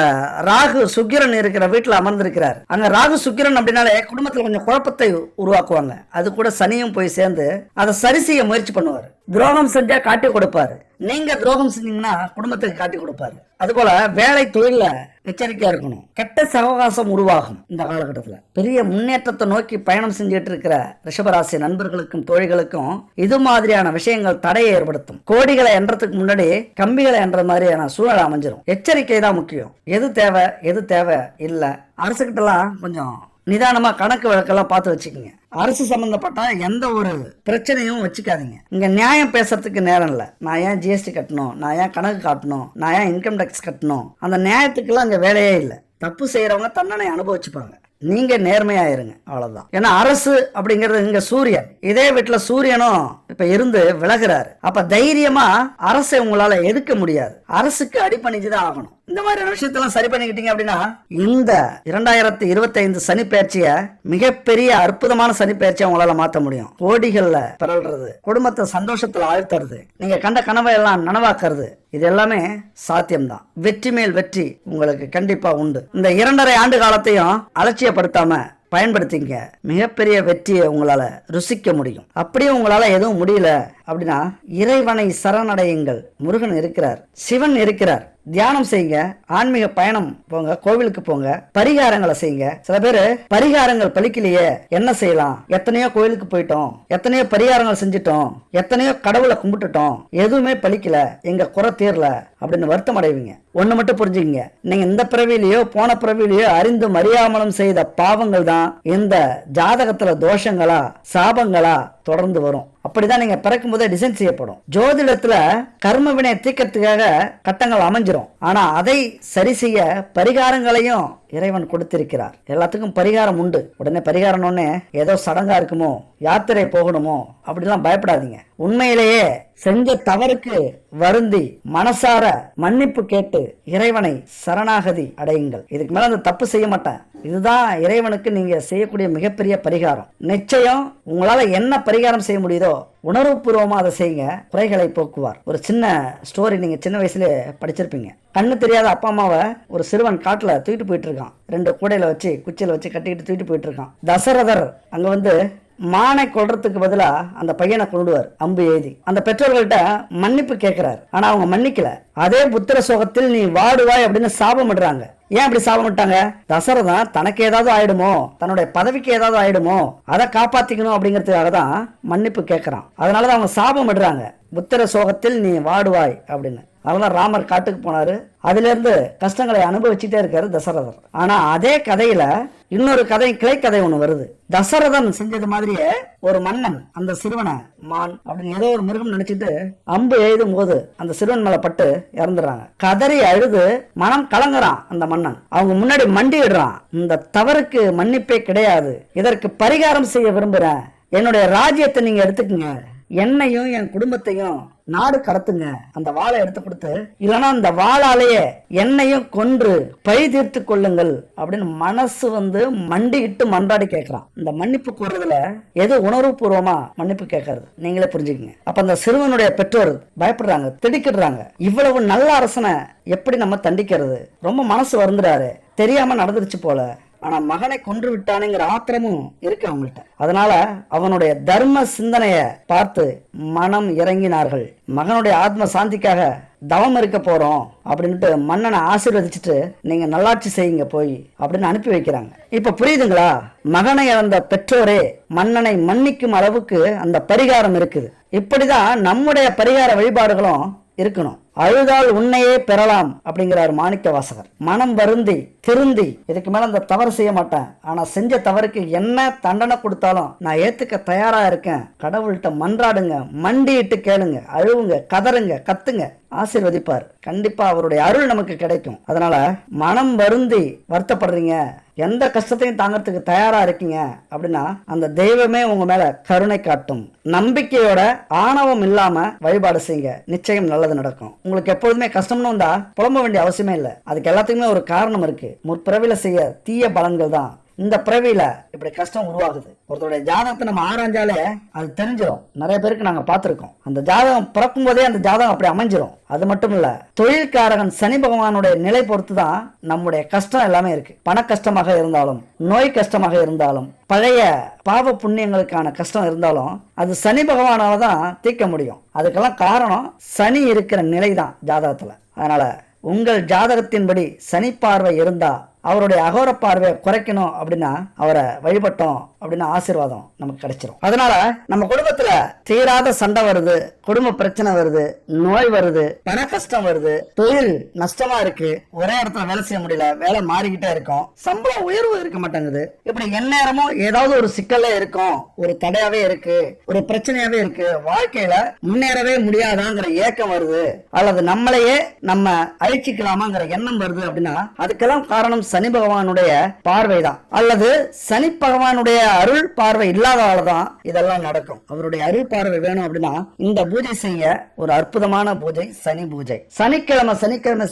ராகு சுக்கிரன் இருக்கிற வீட்டுல அமர்ந்திருக்கிறார். அங்க ராகு சுக்கிரன் அப்படின்னாலே குடும்பத்துல கொஞ்சம் குழப்பத்தை உருவாக்குவாங்க. அது கூட சனியும் போய் சேர்ந்து அதை சரி செய்ய முயற்சி பண்ணுவார். துரோகம் செஞ்சா காட்டி கொடுப்பாரு. நீங்க துரோகம் செஞ்சீங்கன்னா குடும்பத்துக்கு காட்டி கொடுப்பாரு. அதுபோல வேலை தொழில எச்சரிக்கையா இருக்கணும். கெட்ட சகவாசம் உருவாகும். இந்த காலகட்டத்தில் பெரிய முன்னேற்றத்தை நோக்கி பயணம் செஞ்சுட்டு இருக்கிற ரிஷபராசி நண்பர்களுக்கும் தோழிகளுக்கும் இது மாதிரியான விஷயங்கள் தடையை ஏற்படுத்தும். கோடிகளை எண்றதுக்கு முன்னாடி கம்பிகளை என்ற மாதிரியான சூழல் அமைஞ்சிரும். எச்சரிக்கை தான் முக்கியம். எது தேவை எது தேவை இல்ல. அரசுகிட்டலாம் கொஞ்சம் நிதானமா கணக்கு வழக்கெல்லாம் பார்த்து வச்சுக்கோங்க. அரசு சம்பந்தப்பட்ட எந்த ஒரு பிரச்சனையும் வச்சுக்காதீங்க. இங்க நியாயம் பேசுறதுக்கு நேரம் இல்ல. நான் ஏன் ஜிஎஸ்டி கட்டணும், நான் ஏன் கணக்கு காட்டணும், நான் ஏன் இன்கம் டேக்ஸ் கட்டணும், அந்த நியாயத்துக்கெல்லாம் அங்க வேலையே இல்லை. தப்பு செய்யறவங்க தண்டனை அனுபவிச்சுப்பாங்க. நீங்க நேர்மையா இருங்க, அவ்வளவுதான். ஏன்னா அரசு அப்படிங்கிறது இங்க சூரியன். இதே வீட்டுல சூரியனும் இப்ப இருந்து விலகுறாரு. அப்ப தைரியமா அரசை உங்களால எதிர்க்க முடியாது. அரசுக்கு அடிபணிச்சுதான் ஆகணும். இந்த மாதிரி விஷயத்தெல்லாம் சரி பண்ணிக்கிட்டீங்க அப்படின்னா இந்த 2025 சனி பயிற்சிய மிகப்பெரிய அற்புதமான சனி பயிற்சியை உங்களால மாற்ற முடியும். கோடிகள்ல பிறல்றது, குடும்பத்தை சந்தோஷத்துல ஆழ்த்துறது, நீங்க கண்ட கனவை எல்லாம் நனவாக்குறது, இது எல்லாமே சாத்தியம்தான். வெற்றி மேல் வெற்றி உங்களுக்கு கண்டிப்பா உண்டு. இந்த 2.5 ஆண்டு காலத்தையும் அலட்சியப்படுத்தாம பயன்படுத்திங்க. மிகப்பெரிய வெற்றியை உங்களால ருசிக்க முடியும். அப்படியே உங்களால எதுவும் முடியல அப்படின்னா இறைவனை சரணடையுங்கள். முருகன் இருக்கிறார், சிவன் இருக்கிறார். தியானம் செய்யுங்க, ஆன்மீக பயணம் போங்க, கோவிலுக்கு போங்க, பரிகாரங்களை செய்யுங்க. சில பேர் பரிகாரங்கள் பலிக்கலையே என்ன செய்யலாம், எத்தனையோ கோவிலுக்கு போயிட்டோம், எத்தனையோ பரிகாரங்கள் செஞ்சிட்டோம், எத்தனையோ கடவுளை கும்பிட்டுட்டோம், எதுவுமே பலிக்கல, எங்க குறை தீரல அப்படின்னு வருத்தம் அடைவீங்க. ஒண்ணு மட்டும் புரிஞ்சுக்கங்க, நீங்க இந்த பிறவிலையோ போன பிறவிலையோ அறிந்தும் அறியாமலும் செய்த பாவங்கள் தான் இந்த ஜாதகத்துல தோஷங்களா சாபங்களா தொடர்ந்து வரும். அப்படிதான் நீங்க பிறக்கும் போதே டிசைன் செய்யப்படும். ஜோதிடத்துல கர்ம வினை தீர்க்கறதுக்காக கட்டங்கள் அமைஞ்சிரும். ஆனா அதை சரி செய்ய பரிகாரங்களையும் இறைவன் கொடுத்திருக்கிறார். எல்லாத்துக்கும் பரிகாரம் உண்டு. உடனே பரிகாரம் ஏதோ சடங்கா இருக்குமோ, யாத்திரை போகணுமோ அப்படிலாம் பயப்படாதீங்க. உண்மையிலேயே செஞ்ச தவறுக்கு வருந்தி மனசார மன்னிப்பு கேட்டு இறைவனை சரணாகதி அடையுங்கள். இதுக்கு மேல அந்த தப்பு செய்ய மாட்டேன், இதுதான் இறைவனுக்கு நீங்க செய்யக்கூடிய மிகப்பெரிய பரிகாரம். நிச்சயம் உங்களால என்ன பரிகாரம் செய்ய முடியுதோ உணர்வுபூர்வமா அதை செய்யுங்க, குறைகளை போக்குவார். ஒரு சின்ன ஸ்டோரி நீங்க சின்ன வயசுல படிச்சிருப்பீங்க. கண்ணு தெரியாத அப்பா அம்மாவை ஒரு சிறுவன் காட்டுல தூக்கிட்டு போயிட்டு இருக்கான். 2 கூடையில வச்சு குச்சியில வச்சு கட்டிக்கிட்டு தூக்கிட்டு போயிட்டு இருக்கான். தசரதர் அங்க மானை கொல்றதுக்கு பதிலா அந்த பையனை கொண்டுடுவார் அம்பு எழுதி. அந்த பெற்றோர்கள்ட்ட மன்னிப்பு கேட்கிறார், ஆனா அவங்க மன்னிக்கல. அதே புத்திர சோகத்தில் நீ வாடுவாய் அப்படின்னு சாபமிடுறாங்க. ஏன் அப்படி சாபமிட்டாங்க? தசரதன் தனக்கு ஏதாவது ஆயிடுமோ, தன்னுடைய பதவிக்கு ஏதாவது ஆயிடுமோ, அதை காப்பாத்திக்கணும் அப்படிங்கிறதுக்காக தான் மன்னிப்பு கேட்கறான். அதனாலதான் அவங்க சாபமிடுறாங்க, புத்திர சோகத்தில் நீ வாடுவாய் அப்படின்னு. அதனால ராமர் காட்டுக்கு போனாரு. அதுல இருந்து கஷ்டங்களை அனுபவிச்சுட்டே இருக்காரு தசரதர். ஆனா அதே கதையில இன்னொரு கதை, கிளைக்கதை ஒண்ணு வருது. தசரதன் செஞ்சது மாதிரியே ஒரு மன்னன் அந்த சிறுவனை மான் அப்படின்னு ஏதோ ஒரு மிருகம் நினைச்சிட்டு அம்பு எழுதும் போது அந்த சிறுவன் மேல பட்டு இறந்துடுறாங்க. கதறி அழுது மனம் கலங்குறான் அந்த மன்னன். அவங்க முன்னாடி மண்டிடுறான், இந்த தவறுக்கு மன்னிப்பே கிடையாது, இதற்கு பரிகாரம் செய்ய விரும்புறேன், என்னுடைய ராஜ்யத்தை நீங்க எடுத்துக்கங்க, என்னையும் என் குடும்பத்தையும் நாடு கடத்துங்க, அந்த வாளை எடுத்து கொடுத்து, இல்லைன்னா அந்த வாளாலேயே என்னையும் கொன்று பழி தீர்த்து கொள்ளுங்கள் அப்படின்னு மனசு மண்டிக்கிட்டு மன்றாடி கேட்கிறான். இந்த மன்னிப்பு கூறுறதுல எது உணர்வுபூர்வமா மன்னிப்பு கேட்கறது நீங்களே புரிஞ்சுக்கங்க. அப்ப அந்த சிறுவனுடைய பெற்றோர் பயப்படுறாங்க, திடுக்கிடுறாங்க. இவ்வளவு நல்ல அரசனை எப்படி நம்ம தண்டிக்கிறது, ரொம்ப மனசு வருந்துறாரு, தெரியாம நடந்துருச்சு போல, ஆனா மகனை கொன்று விட்டானுங்கிற ஆத்திரமும் இருக்கு அவங்கள்ட்ட. அதனால அவனுடைய தர்ம சிந்தனைய பார்த்து மனம் இறங்கினார்கள். மகனுடைய ஆத்ம சாந்திக்காக தவம் இருக்க போறோம் அப்படின்ட்டு மன்னனை ஆசீர்வதிச்சுட்டு நீங்க நல்லாட்சி செய்யுங்க போய் அப்படின்னு அனுப்பி வைக்கிறாங்க. இப்ப புரியுதுங்களா? மகனை இழந்த பெற்றோரே மன்னனை மன்னிக்கும் அளவுக்கு அந்த பரிகாரம் இருக்குது. இப்படிதான் நம்முடைய பரிகார வழிபாடுகளும் இருக்கணும். அழுதால் உன்னையே பெறலாம் அப்படிங்கிறார் மாணிக்க வாசகர். மனம் வருந்தி திருந்தி இதுக்கு மேல அந்த தவறு செய்ய மாட்டேன், ஆனா செஞ்ச தவறுக்கு என்ன தண்டனை கொடுத்தாலும் நான் ஏத்துக்க தயாரா இருக்கேன், கடவுள்கிட்ட மன்றாடுங்க, மண்டிட்டு கேளுங்க, அழுவுங்க, கதறுங்க, கத்துங்க, ஆசீர்வதிப்பார். கண்டிப்பா அவருடைய அருள் நமக்கு கிடைக்கும். அதனால மனம் வருந்தி வருத்தப்படுறீங்க, எந்த கஷ்டத்தையும் தாங்கிறதுக்கு தயாரா இருக்கீங்க அப்படின்னா அந்த தெய்வமே உங்க மேல கருணை காட்டும். நம்பிக்கையோட ஆணவம் இல்லாம வழிபாடு செய்யுங்க, நிச்சயம் நல்லது நடக்கும். உங்களுக்கு எப்பொழுதுமே கஷ்டம்னு வந்தா புலம்ப வேண்டிய அவசியமே இல்லை. அதுக்கு எல்லாத்துக்குமே ஒரு காரணம் இருக்கு. முற்பிறவில செய்ய தீய பலன்கள் தான் இந்த பிறவியில இப்படி கஷ்டம் உருவாகுது. ஒருத்தருடைய ஜாதகத்தை நம்ம ஆராய்ஞ்சாலே அது தெரிஞ்சிடும். நிறைய பேருக்கு நாங்க பார்த்திருக்கோம், அந்த ஜாதகம் பிறக்கும் போதே அந்த ஜாதகம் அப்படி அமைஞ்சிரும். அது மட்டும் இல்ல, தொழில்காரகன் சனி பகவானுடைய நிலை பொறுத்து தான் நம்முடைய கஷ்டம் எல்லாமே இருக்கு. பண கஷ்டமாக இருந்தாலும், நோய் கஷ்டமாக இருந்தாலும், பழைய பாவ புண்ணியங்களுக்கான கஷ்டம் இருந்தாலும் அது சனி பகவானால தான் தீர்க்க முடியும். அதுக்கெல்லாம் காரணம் சனி இருக்கிற நிலை தான் ஜாதகத்துல. அதனால உங்கள் ஜாதகத்தின்படி சனி பார்வை இருந்தா அவருடைய அகோர பார்வையை குறைக்கணும் அப்படின்னா அவரை வழிபட்டோம் அப்படின்னு ஆசீர்வாதம் நமக்கு கிடைச்சிரும். அதனால நம்ம குடும்பத்துல தீராத சண்டை வருது, குடும்ப பிரச்சனை வருது, நோய் வருது, பண கஷ்டம் வருது, தொழில் நஷ்டமா இருக்கு, ஒரே இடத்துல வேலை செய்ய முடியல, வேலை மாறிக்கிட்டே இருக்கும், சம்பளம் உயர்வு இருக்க மாட்டேங்குது, இப்படி எந்நேரமும் ஏதாவது ஒரு சிக்கல்ல இருக்கும், ஒரு தடையாவே இருக்கு, ஒரு பிரச்சனையாவே இருக்கு, வாழ்க்கையில முன்னேறவே முடியாதாங்கிற ஏக்கம் வருது, அல்லது நம்மளையே நம்ம அழிச்சிக்கலாமாங்கிற எண்ணம் வருது அப்படின்னா அதுக்கெல்லாம் காரணம் சனி பகவானுடைய பார்வைதான், அல்லது சனி பகவானுடைய அருள் பார்வை இல்லாததாலதான் இதெல்லாம் நடக்கும். அவருடைய அருள் பார்வை வேணும் அப்படின்னா இந்த பூஜை செய்ய ஒரு அற்புதமான பூஜை சனி பூஜை. சனிக்கிழமை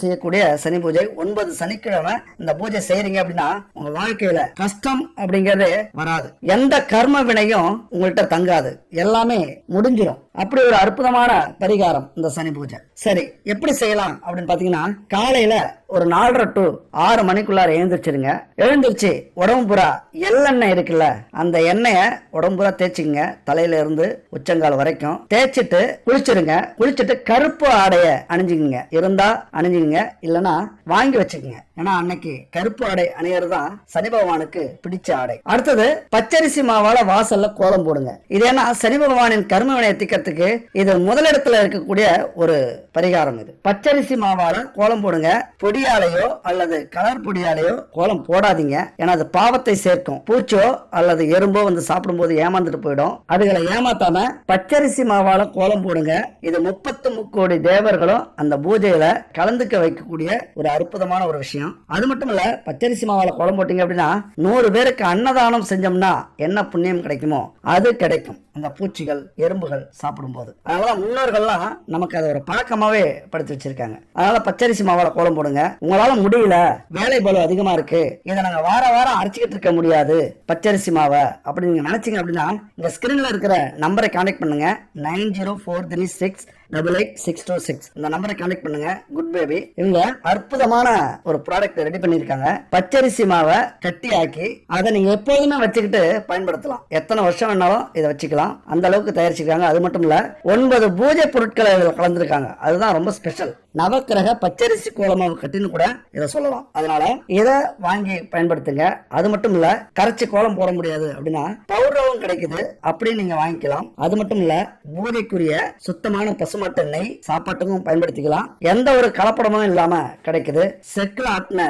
செய்யக்கூடிய சனி பூஜை. 9 சனிக்கிழமை இந்த பூஜை செய்யறீங்க அப்படின்னா உங்க வாழ்க்கையில கஷ்டம் அப்படிங்கறது வராது, எந்த கர்ம வினையும் உங்கள்கிட்ட தங்காது, எல்லாமே முடிஞ்சிடும். அப்படி ஒரு அற்புதமான பரிகாரம் இந்த சனி பூஜை. சரி, எப்படி செய்யலாம் அப்படின்னு பாத்தீங்கன்னா காலையில ஒரு 4:30 to 6 மணிக்குள்ளார எழுந்திரிச்சிருங்க. எழுந்திருச்சு உடம்பு பூரா எள்ளெண்ணெய் இருக்குல்ல, அந்த எண்ணெயை உடம்பு பூரா தேய்ச்சிங்க. தலையில இருந்து உச்சங்கால் வரைக்கும் தேய்ச்சிட்டு குளிச்சிருங்க. குளிச்சுட்டு கருப்பு ஆடைய அணிஞ்சுக்குங்க. இருந்தா அணிஞ்சுக்குங்க, இல்லைன்னா வாங்கி வச்சுக்கோங்க. ஏன்னா அன்னைக்கு கருப்பு ஆடை அணியறதுதான் சனி பகவானுக்கு பிடிச்ச ஆடை. அடுத்தது பச்சரிசி மாவால வாசல்ல கோலம் போடுங்க. இது ஏன்னா சனி பகவானின் கர்ம வினையை தீர்க்கறதுக்கு இது முதலிடத்துல இருக்கக்கூடிய ஒரு பரிகாரம். இது பச்சரிசி மாவால கோலம் போடுங்க. பொடியாலையோ அல்லது கலர் பொடியாலையோ கோலம் போடாதீங்க. ஏன்னா அது பாவத்தை சேர்க்கும். பூச்சோ அல்லது எறும்போ வந்து சாப்பிடும் போது ஏமாந்துட்டு போயிடும். அதுகளை ஏமாத்தாம பச்சரிசி மாவால கோலம் போடுங்க. இது 33 கோடி தேவர்களும் அந்த பூஜையில கலந்துக்க வைக்கக்கூடிய ஒரு அற்புதமான ஒரு விஷயம். அது மட்டும் இல்ல, பச்சரிசி மாவால கோலம் போட்டீங்க அப்படின்னா 100 பேருக்கு அன்னதானம் செஞ்சோம்னா என்ன புண்ணியம் கிடைக்குமோ அது கிடைக்கும் அந்த பூச்சிகள் எறும்புகள் சாப்பிடும் போது. அதனால முன்னோர்கள்லாம் நமக்கு அதை ஒரு பழக்கமாவே படுத்தி வச்சிருக்காங்க. அதனால பச்சரிசி மாவால கோலம் போடுங்க. உங்களால முடியல, வேலை பளு அதிகமா இருக்கு, இதை நாங்க வாரம் அரைச்சிக்கிட்டு இருக்க முடியாது பச்சரிசி மாவை அப்படி நீங்க நினைச்சீங்க அப்படின்னா இந்த ஸ்கிரீன்ல இருக்கிற நம்பரை கான்டாக்ட் பண்ணுங்க. 9043368826 இந்த நம்பரை கான்டாக்ட் பண்ணுங்க. குட் பேபி இவங்க அற்புதமான ஒரு ப்ராடக்ட் ரெடி பண்ணிருக்காங்க. பச்சரிசி மாவை கட்டி ஆக்கி அதை நீங்க எப்போதுமே வச்சுக்கிட்டு பயன்படுத்தலாம். எத்தனை வருஷம் வேணாலும் இதை வச்சுக்கலாம். அந்த அளவுக்கு தயாரிச்சிருக்காங்க. அது மட்டும் இல்ல 9 பூஜை பொருட்களை கலந்துருக்காங்க. அதுதான் ரொம்ப ஸ்பெஷல். நவக்கிரக பச்சரிசி கோலமாவு கட்டின்னு கூட இதை சொல்லலாம். அதனால இதை வாங்கி பயன்படுத்துங்க. அது மட்டும் இல்ல, கரைச்சி கோலம் போட முடியாது அப்படின்னா பவுடரும் கிடைக்குது, அப்படி நீங்க வாங்கிக்கலாம். அது மட்டும் இல்ல, பூஜைக்குரிய சுத்தமான பசுமாட்டு எண்ணெய் சாப்பாட்டுக்கும் பயன்படுத்திக்கலாம். எந்த ஒரு கலப்படமும் இல்லாம கிடைக்குது. செக்குல ஆட்டின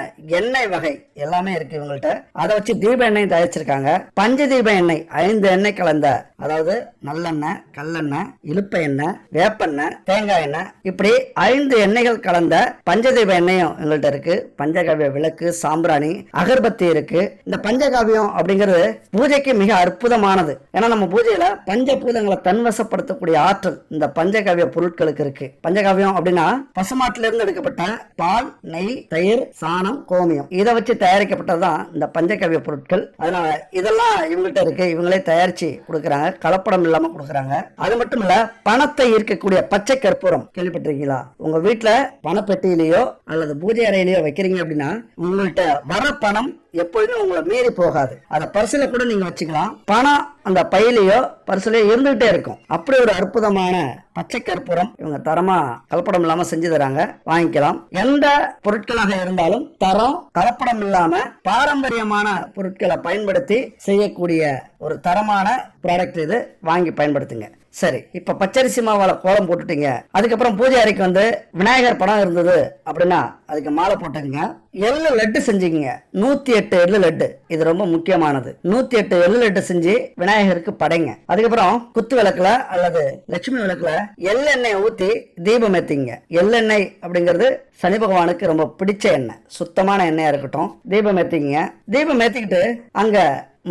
எண்ணெய் வகை எல்லாமே இருக்கு இவங்கள்ட்ட. அதை வச்சு தீப எண்ணெய் தயாரிச்சிருக்காங்க. பஞ்ச தீப எண்ணெய் 5 எண்ணெய் கலந்த, அதாவது நல்லெண்ணெய், கல்லெண்ணெய், இலுப்ப எண்ணெய், வேப்பெண்ணெய், தேங்காய் எண்ணெய், இப்படி 5 எண்ணெய்கள் கலந்த பஞ்சதீப எண்ணெயும் எங்கள்கிட்ட இருக்கு. பஞ்சகாவிய விளக்கு, சாம்பிராணி, அகர்பத்தி இருக்கு. இந்த பஞ்சகாவியம் அப்படிங்கிறது பூஜைக்கு மிக அற்புதமானது. ஏன்னா நம்ம பூஜையில பஞ்சபூதங்களை தன்வசப்படுத்தக்கூடிய ஆற்றல் இந்த பஞ்சகாவிய பொருட்களுக்கு இருக்கு. பஞ்சகாவியம் அப்படின்னா பசுமாட்டில இருந்து எடுக்கப்பட்ட பால், நெய், தயிர், சாணம், கோமியம் இதை வச்சு தயாரிக்கப்பட்டதுதான் இந்த பஞ்சகாவிய பொருட்கள். அதனால இதெல்லாம் இவங்கள்ட்ட இருக்கு. இவங்களே தயாரிச்சு கொடுக்கறாங்க, கலப்படம் இல்லாம கொடுக்கறாங்க. அது மட்டும் இல்ல, பணத்தை ஈர்க்கக்கூடிய பச்சை கற்பூரம் கேள்விப்பட்டிருக்கீங்களா? உங்க வீட்டுல பணப்பெட்டியிலேயோ அல்லது பூஜை அறையிலேயோ வைக்கிறீங்க அப்படின்னா உங்கள்கிட்ட வர பணம் எப்பொழுதும் உங்களை மீறி போகாது. அதை பரிசுல கூட நீங்க வச்சுக்கலாம். பணம் அந்த பையிலையோ பரிசுலயோ இருந்துகிட்டே இருக்கும். அப்படி ஒரு அற்புதமான பச்சை கற்பூரம் இவங்க தரமா கலப்படம் இல்லாம செஞ்சு தராங்க. வாங்கிக்கலாம். எந்த பொருட்களாக இருந்தாலும் தரம், கலப்படம் இல்லாம பாரம்பரியமான பொருட்களை பயன்படுத்தி செய்யக்கூடிய ஒரு தரமான ப்ராடக்ட் இது. வாங்கி பயன்படுத்துங்க. சரி, இப்ப பச்சரிசி மாவால கோலம் போட்டுட்டீங்க. அதுக்கப்புறம் பூஜை அறைக்கு வந்து விநாயகர் படம் இருந்தது அப்படின்னா அதுக்கு மாலை போட்டுங்க. எள்ளு லட்டு செஞ்சுக்கீங்க. 108 எள்ளு லட்டு. இது ரொம்ப முக்கியமானது. 108 எள்ளு லட்டு செஞ்சு விநாயகருக்கு படைங்க. அதுக்கப்புறம் குத்து விளக்குல அல்லது லட்சுமி விளக்குல எள்ளெண்ணெய் ஊத்தி தீபம் ஏத்திங்க. எள்ளெண்ணெய் அப்படிங்கிறது சனி பகவானுக்கு ரொம்ப பிடிச்ச எண்ணெய். சுத்தமான எண்ணெயா இருக்கட்டும். தீபம் ஏத்திங்க. தீபம் ஏத்திக்கிட்டு அங்க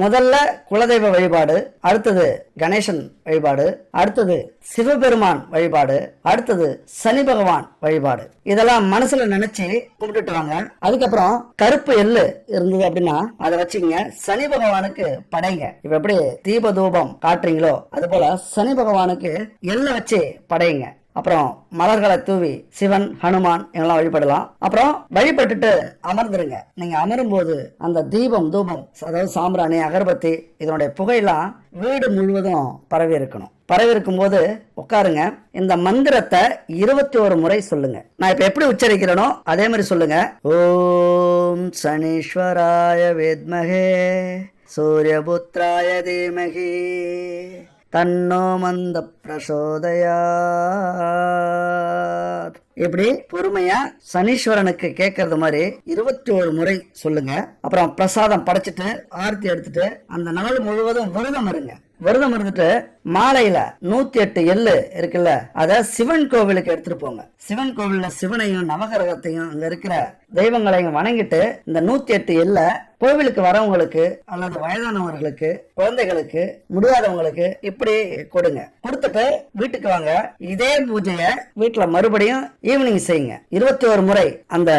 முதல்ல குலதெய்வ வழிபாடு, அடுத்தது கணேசன் வழிபாடு, அடுத்தது சிவபெருமான் வழிபாடு, அடுத்தது சனி பகவான் வழிபாடு. இதெல்லாம் மனசுல நினைச்சு கும்பிட்டுட்டு வாங்க. அதுக்கப்புறம் கருப்பு எள்ளு இருந்தது அப்படின்னா அதை வச்சுங்க. சனி பகவானுக்கு படைங்க. இப்ப எப்படி தீப தூபம் காட்டுறீங்களோ அது போல சனி பகவானுக்கு எள்ள வச்சு படைங்க. அப்புறம் மலர்களை தூவி சிவன், ஹனுமான் எல்லாம் வழிபடலாம். அப்புறம் வழிபட்டுட்டு அமர்ந்துருங்க. நீங்க அமரும் போது அந்த தீபம், தூபம், அதாவது சாம்பிராணி, அகர்பத்தி இதனுடைய புகையெல்லாம் வீடு முழுவதும் பரவி இருக்கணும். பரவி இருக்கும் போது உட்காருங்க. இந்த மந்திரத்தை 21 முறை சொல்லுங்க. நான் இப்ப எப்படி உச்சரிக்கிறேனோ அதே மாதிரி சொல்லுங்க. ஓம் சனீஸ்வராய வித்மஹே சூரியபுத்ராய தீமஹி தன்னோ மந்த பிரசோதயாத். இப்படி பொறுமையா சனீஸ்வரனுக்கு கேட்கறது மாதிரி 21 முறை சொல்லுங்க. அப்புறம் பிரசாதம் படைச்சிட்டு ஆரத்தி எடுத்துட்டு அந்த நாள் முழுவதும் விரதம் இருங்க. விரதம் இருந்துட்டு மாலையில 108 எள்ளு இருக்குல்ல, அத சிவன் கோவிலுக்கு எடுத்துட்டு போங்க. சிவன் கோவில்ல சிவனையும் நவகிரகத்தையும் அங்க இருக்கிற தெய்வங்களையும் வணங்கிட்டு இந்த 108 எள்ள கோவிலுக்கு வரவங்களுக்கு அல்லது வயதானவர்களுக்கு, குழந்தைகளுக்கு, முடியாதவங்களுக்கு இப்படி கொடுங்க. கொடுத்துட்டு வீட்டுக்கு வாங்க. இதே பூஜைய வீட்டுல மறுபடியும் ஈவினிங் செய்யுங்க. 21 முறை அந்த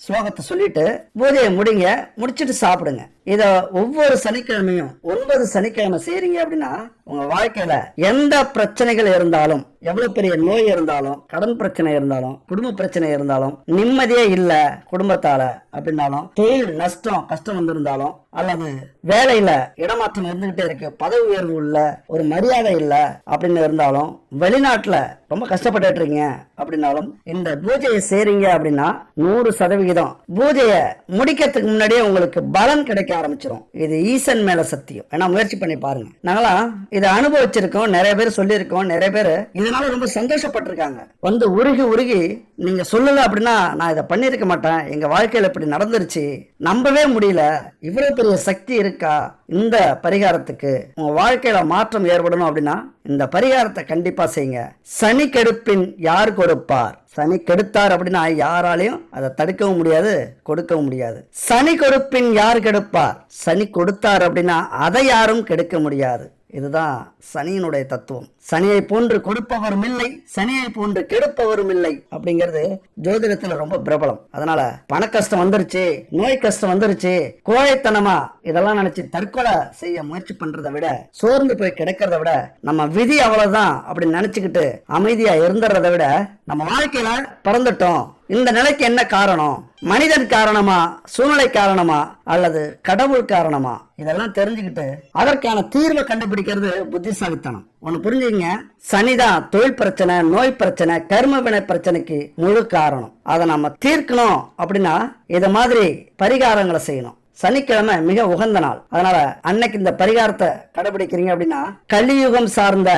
ஸ்லோகத்தை சொல்லிட்டு பூஜையை முடிங்க. முடிச்சிட்டு சாப்பிடுங்க. இத ஒவ்வொரு சனிக்கிழமையும் 9 சனிக்கிழமை செய்றீங்க அப்படின்னா உங்க வாழ்க்கையில எந்த பிரச்சனைகள் இருந்தாலும் எவ்வளவு பெரிய நோய் இருந்தாலும், கடன் பிரச்சனை இருந்தாலும், குடும்ப பிரச்சனை இருந்தாலும், நிம்மதியே இல்ல குடும்பத்தால அப்படின்னாலும், தொழில் நஷ்டம் கஷ்டம் வந்திருந்தாலும், அல்லது வேலையில இடமாற்றம் இருந்துகிட்டே இருக்கு, பதவி உயர்வு இல்ல, ஒரு மரியாதை இல்ல அப்படின்னு இருந்தாலும், வெளிநாட்டுல ரொம்ப கஷ்டப்பட்டு இருக்கீங்க அப்படின்னாலும், இந்த பூஜையை செய்றீங்க அப்படின்னா 100% பூஜையை முடிக்கிறதுக்கு முன்னாடியே உங்களுக்கு பலன் கிடைக்க ஆரம்பிச்சிடும். இது ஈசன் மேல சத்தியம். வேணா முயற்சி பண்ணி பாருங்க. நாங்களாம் இதை அனுபவிச்சிருக்கோம், நிறைய பேர் சொல்லியிருக்கோம், நிறைய பேர் இதனால ரொம்ப சந்தோஷப்பட்டிருக்காங்க. வந்து உருகி உருகி நீங்க சொல்லல அப்படின்னா நான் இதை பண்ணிருக்க மாட்டேன், எங்க வாழ்க்கையில இப்படி நடந்துருச்சு, நம்பவே முடியல, இவ்வளவு பெரிய சக்தி இருக்கா இந்த பரிகாரத்துக்கு, உங்க வாழ்க்கையில மாற்றம் ஏற்படணும் அப்படின்னா இந்த பரிகாரத்தை கண்டிப்பா செய்யுங்க. சனி கெடுப்பின் யார் கொடுப்பார்? சனி கெடுத்தார் அப்படின்னா யாராலையும் அதை தடுக்கவும் முடியாது, கொடுக்கவும் முடியாது. சனி கொடுப்பின் யார் கெடுப்பார்? சனி கொடுத்தார் அப்படின்னா அதை யாரும் கெடுக்க முடியாது. இதுதான் சனியினுடைய தத்துவம். சனியை போன்று கொடுப்பவரும் இல்லை, சனியை போன்று கெடுப்பவரும் இல்லை அப்படிங்கிறது ஜோதிடத்துல ரொம்ப பிரபலம். அதனால பண கஷ்டம் வந்துருச்சு, நோய் கஷ்டம் வந்துருச்சு, கோழைத்தனமா இதெல்லாம் நினைச்சு தற்கொலை செய்ய முயற்சி பண்றதை விட, சோர்ந்து போய் கிடக்கிறத விட, நம்ம விதி அவ்வளவுதான் அப்படின்னு நினைச்சுக்கிட்டு அமைதியா இருந்துறதை விட, நம்ம வாழ்க்கையில பிறந்துட்டோம், இந்த நிலைக்கு என்ன காரணம்? மனிதன் காரணமா, சூழ்நிலை காரணமா, அல்லது கடவுள் காரணமா? இதெல்லாம் தெரிஞ்சுக்கிட்டு அதற்கான தீர்வை கண்டுபிடிக்கிறது புத்திசாலித்தனம். ஒண்ணு புரிஞ்சுங்க, சனிதான் தொழில் பிரச்சனை, நோய் பிரச்சனை, கர்ம வினை பிரச்சனைக்கு முழு காரணம். அதை நம்ம தீர்க்கணும் அப்படின்னா இத மாதிரி பரிகாரங்களை செய்யணும். சனிக்கிழமை மிக உகந்த நாள். அதனால அன்னைக்கு இந்த பரிகாரத்தை கடைபிடிக்கிறீங்க அப்படின்னா கலியுகம் சார்ந்த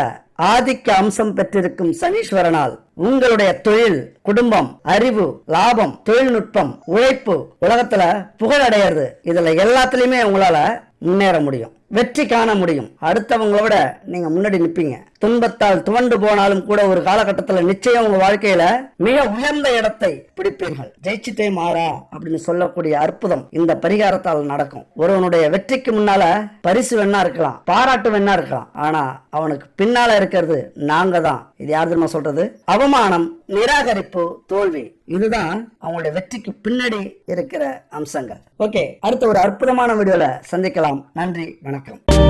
ஆதிக்க அம்சம் பெற்றிருக்கும் சனீஸ்வரனால் உங்களுடைய தொழில், குடும்பம், அறிவு, லாபம், தொழில்நுட்பம், உழைப்பு உலகத்துல புகழடையாது. இதுல எல்லாத்துலயுமே உங்களால முன்னேற முடியும், வெற்றி காண முடியும். அடுத்தவங்களோட நீங்க முன்னாடி நிப்பீங்க. துன்பத்தால் துவண்டு போனாலும் கூட ஒரு காலகட்டத்தில் நிச்சயம் உங்க வாழ்க்கையில மிக உயர்ந்த இடத்தை பிடிப்பீர்கள். ஜெயிச்சுட்டே மாறா அப்படின்னு சொல்லக்கூடிய அற்புதம் இந்த பரிகாரத்தால் நடக்கும். ஒருவனுடைய வெற்றிக்கு முன்னால பரிசு வேணா இருக்கலாம், பாராட்டு வேணா இருக்கலாம், ஆனா அவனுக்கு பின்னால இருக்கிறது நாங்க தான். இது யார் தெரியுமா சொல்றது? அவமானம், நிராகரிப்பு, தோல்வி. இதுதான் அவங்களுடைய வெற்றிக்கு பின்னாடி இருக்கிற அம்சங்கள். ஓகே, அடுத்த ஒரு அற்புதமான வீடியோல சந்திக்கலாம். நன்றி, வணக்கம்.